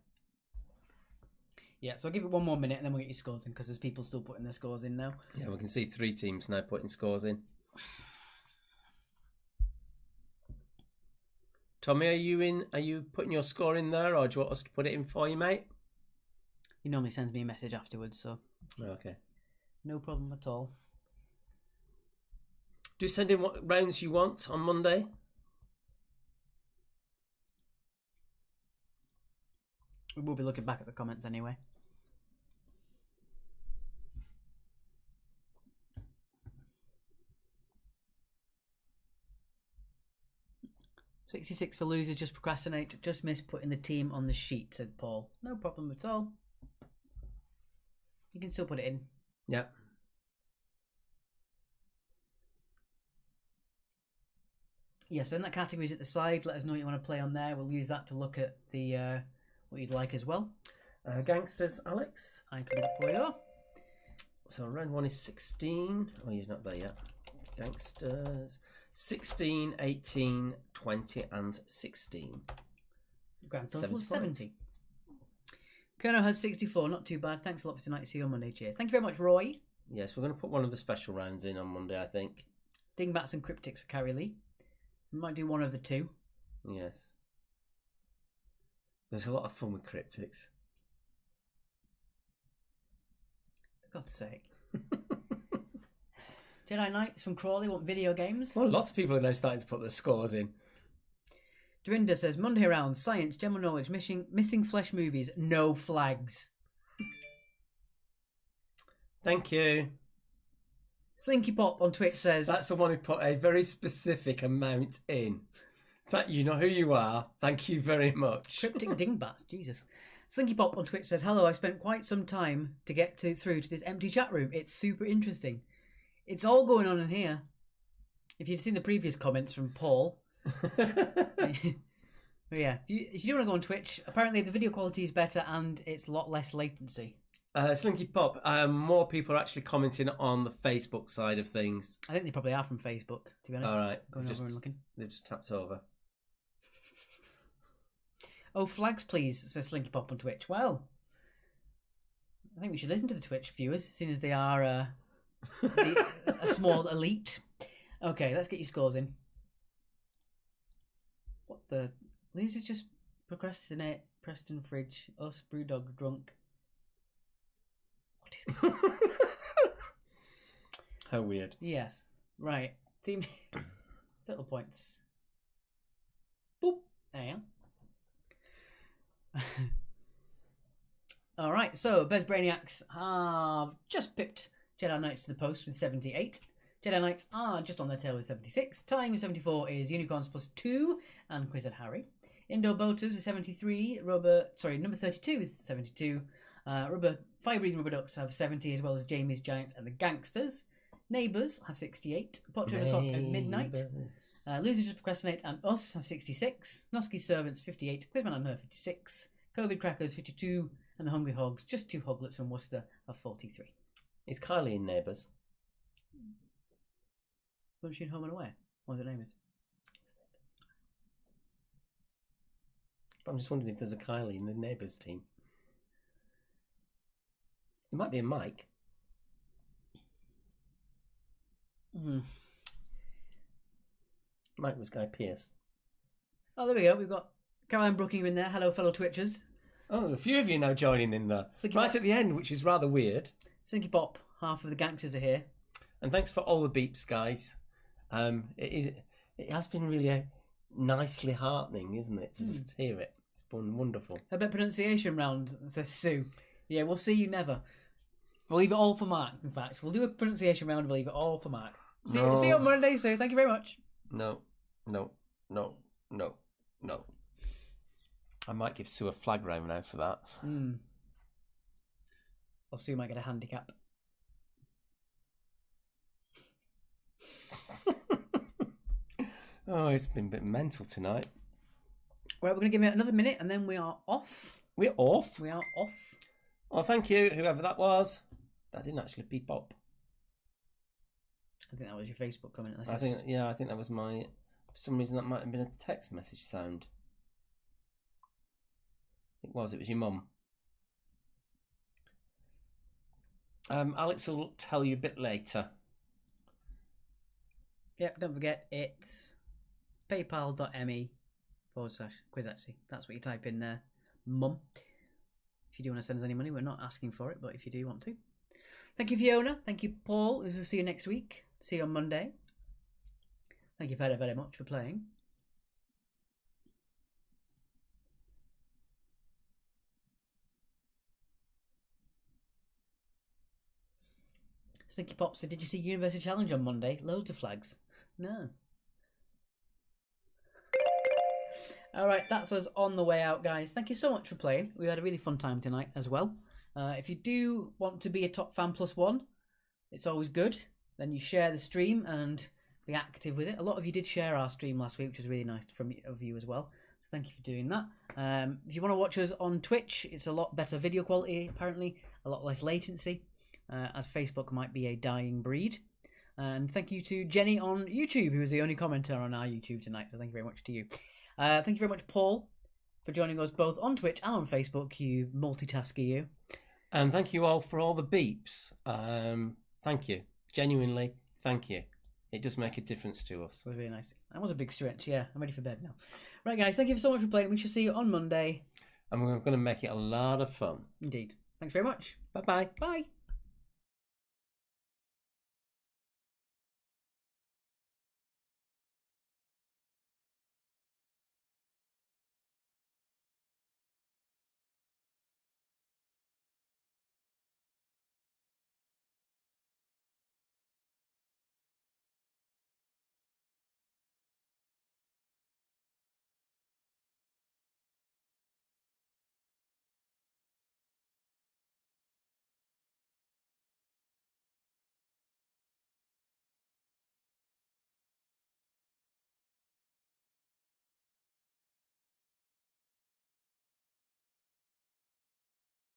Yeah, so I'll give it one more minute and then we'll get your scores in because there's people still putting their scores in now. Yeah, we can see 3 teams now putting scores in. Tommy, are you putting your score in there, or do you want us to put it in for you, mate? He normally sends me a message afterwards, so Okay. no problem at all. Do send in what rounds you want on Monday. We will be looking back at the comments anyway. $66 for losers, just procrastinate. Just miss putting the team on the sheet, said Paul. No problem at all. You can still put it in. Yep. Yeah, so in that categories at the side, let us know what you want to play on there. We'll use that to look at the what you'd like as well. Gangsters, Alex. I can do that for you. So round 1 is 16. Oh, you're not there yet. Gangsters. 16, 18, 20 and 16. Grand total of 70 70. Kerno has 64, not too bad. Thanks a lot for tonight. See you on Monday. Cheers. Thank you very much, Roy. Yes, we're going to put one of the special rounds in on Monday, I think. Dingbats and Cryptics for Carrie Lee. We might do one of the two. Yes. There's a lot of fun with cryptics. For God's sake. Jedi Knights from Crawley want video games. Well, lots of people are now starting to put their scores in. Dorinda says, Monday round, science, general knowledge, missing flesh movies, no flags. Thank you. Slinky Pop on Twitch says... That's someone who put a very specific amount in. In fact, you know who you are. Thank you very much. Cryptic dingbats, Jesus. Slinky Pop on Twitch says, hello, I spent quite some time to get through to this empty chat room. It's super interesting. It's all going on in here. If you'd seen the previous comments from Paul... But yeah, if you do want to go on Twitch, apparently the video quality is better and it's a lot less latency. Slinky Pop, more people are actually commenting on the Facebook side of things. I think they probably are from Facebook, to be honest. All right. Going over and looking. They've just tapped over. Oh, flags, please, says Slinky Pop on Twitch. Well, I think we should listen to the Twitch viewers, seeing as they are a small elite. Okay, let's get your scores in. What the... These are just procrastinate, Preston Fridge, us, Brewdog, drunk. What is going on? How weird. Yes. Right. Team... Total points. Boop. There you are. Alright, so Bez Brainiacs have just pipped Jedi Knights to the post with 78. Jedi Knights are just on their tail with 76. Tying with 74 is Unicorns plus 2 and Quizard Harry. Indoor Boaters with 73. Number 32 with 72. Fire Breathing Rubber Ducks have 70, as well as Jamie's Giants and the Gangsters. Neighbours have 68. Potcher the Cock and Midnight. Loser Just Procrastinate and Us have 66. Nosky's Servants 58. Quizman and Her 56. COVID Crackers 52. And the Hungry Hogs, just 2 hoglets from Worcester, have 43. Is Kylie in Neighbours? Wasn't she in Home and Away? What her name is? I'm just wondering if there's a Kylie in the Neighbours team. There might be a Mike. Mike was Guy Pearce. Oh, there we go. We've got Caroline Brooking in there. Hello, fellow Twitchers. Oh, a few of you now joining in there. Right at the end, which is rather weird. Slinky Pop, half of the Gangsters are here. And thanks for all the beeps, guys. It has been really nicely heartening, isn't it, to just hear it. It's been wonderful. I bet pronunciation round, says Sue. Yeah, we'll see you never. We'll leave it all for Mark, in fact. We'll do a pronunciation round and we'll leave it all for Mark. See you on Monday, Sue. Thank you very much. No. I might give Sue a flag round now for that. Or Sue might get a handicap. Oh, it's been a bit mental tonight. Right, we're going to give it another minute and then we are off. We're off? We are off. Oh, thank you, whoever that was. That didn't actually beep up. I think that was your Facebook comment. I think that was my... For some reason, that might have been a text message sound. It was your mum. Alex will tell you a bit later. Yep, don't forget it's paypal.me/Quizzaxy. That's what you type in there, mum. If you do want to send us any money, we're not asking for it, but if you do want to. Thank you, Fiona. Thank you, Paul. We'll see you next week. See you on Monday. Thank you very, very much for playing. Stinky Pop said, did you see University Challenge on Monday? Loads of flags. No. Alright, that's us on the way out, guys. Thank you so much for playing. We had a really fun time tonight as well. If you do want to be a top fan +1, it's always good. Then you share the stream and be active with it. A lot of you did share our stream last week, which was really nice of you as well. So thank you for doing that. If you want to watch us on Twitch, it's a lot better video quality, apparently. A lot less latency, as Facebook might be a dying breed. And thank you to Jenny on YouTube, who was the only commenter on our YouTube tonight. So thank you very much to you. Thank you very much, Paul, for joining us both on Twitch and on Facebook, you multitasker you. And thank you all for all the beeps. Thank you. Genuinely, thank you. It does make a difference to us. It was really nice. That was a big stretch, yeah. I'm ready for bed now. Right, guys, thank you so much for playing. We shall see you on Monday. And we're going to make it a lot of fun. Indeed. Thanks very much. Bye-bye. Bye.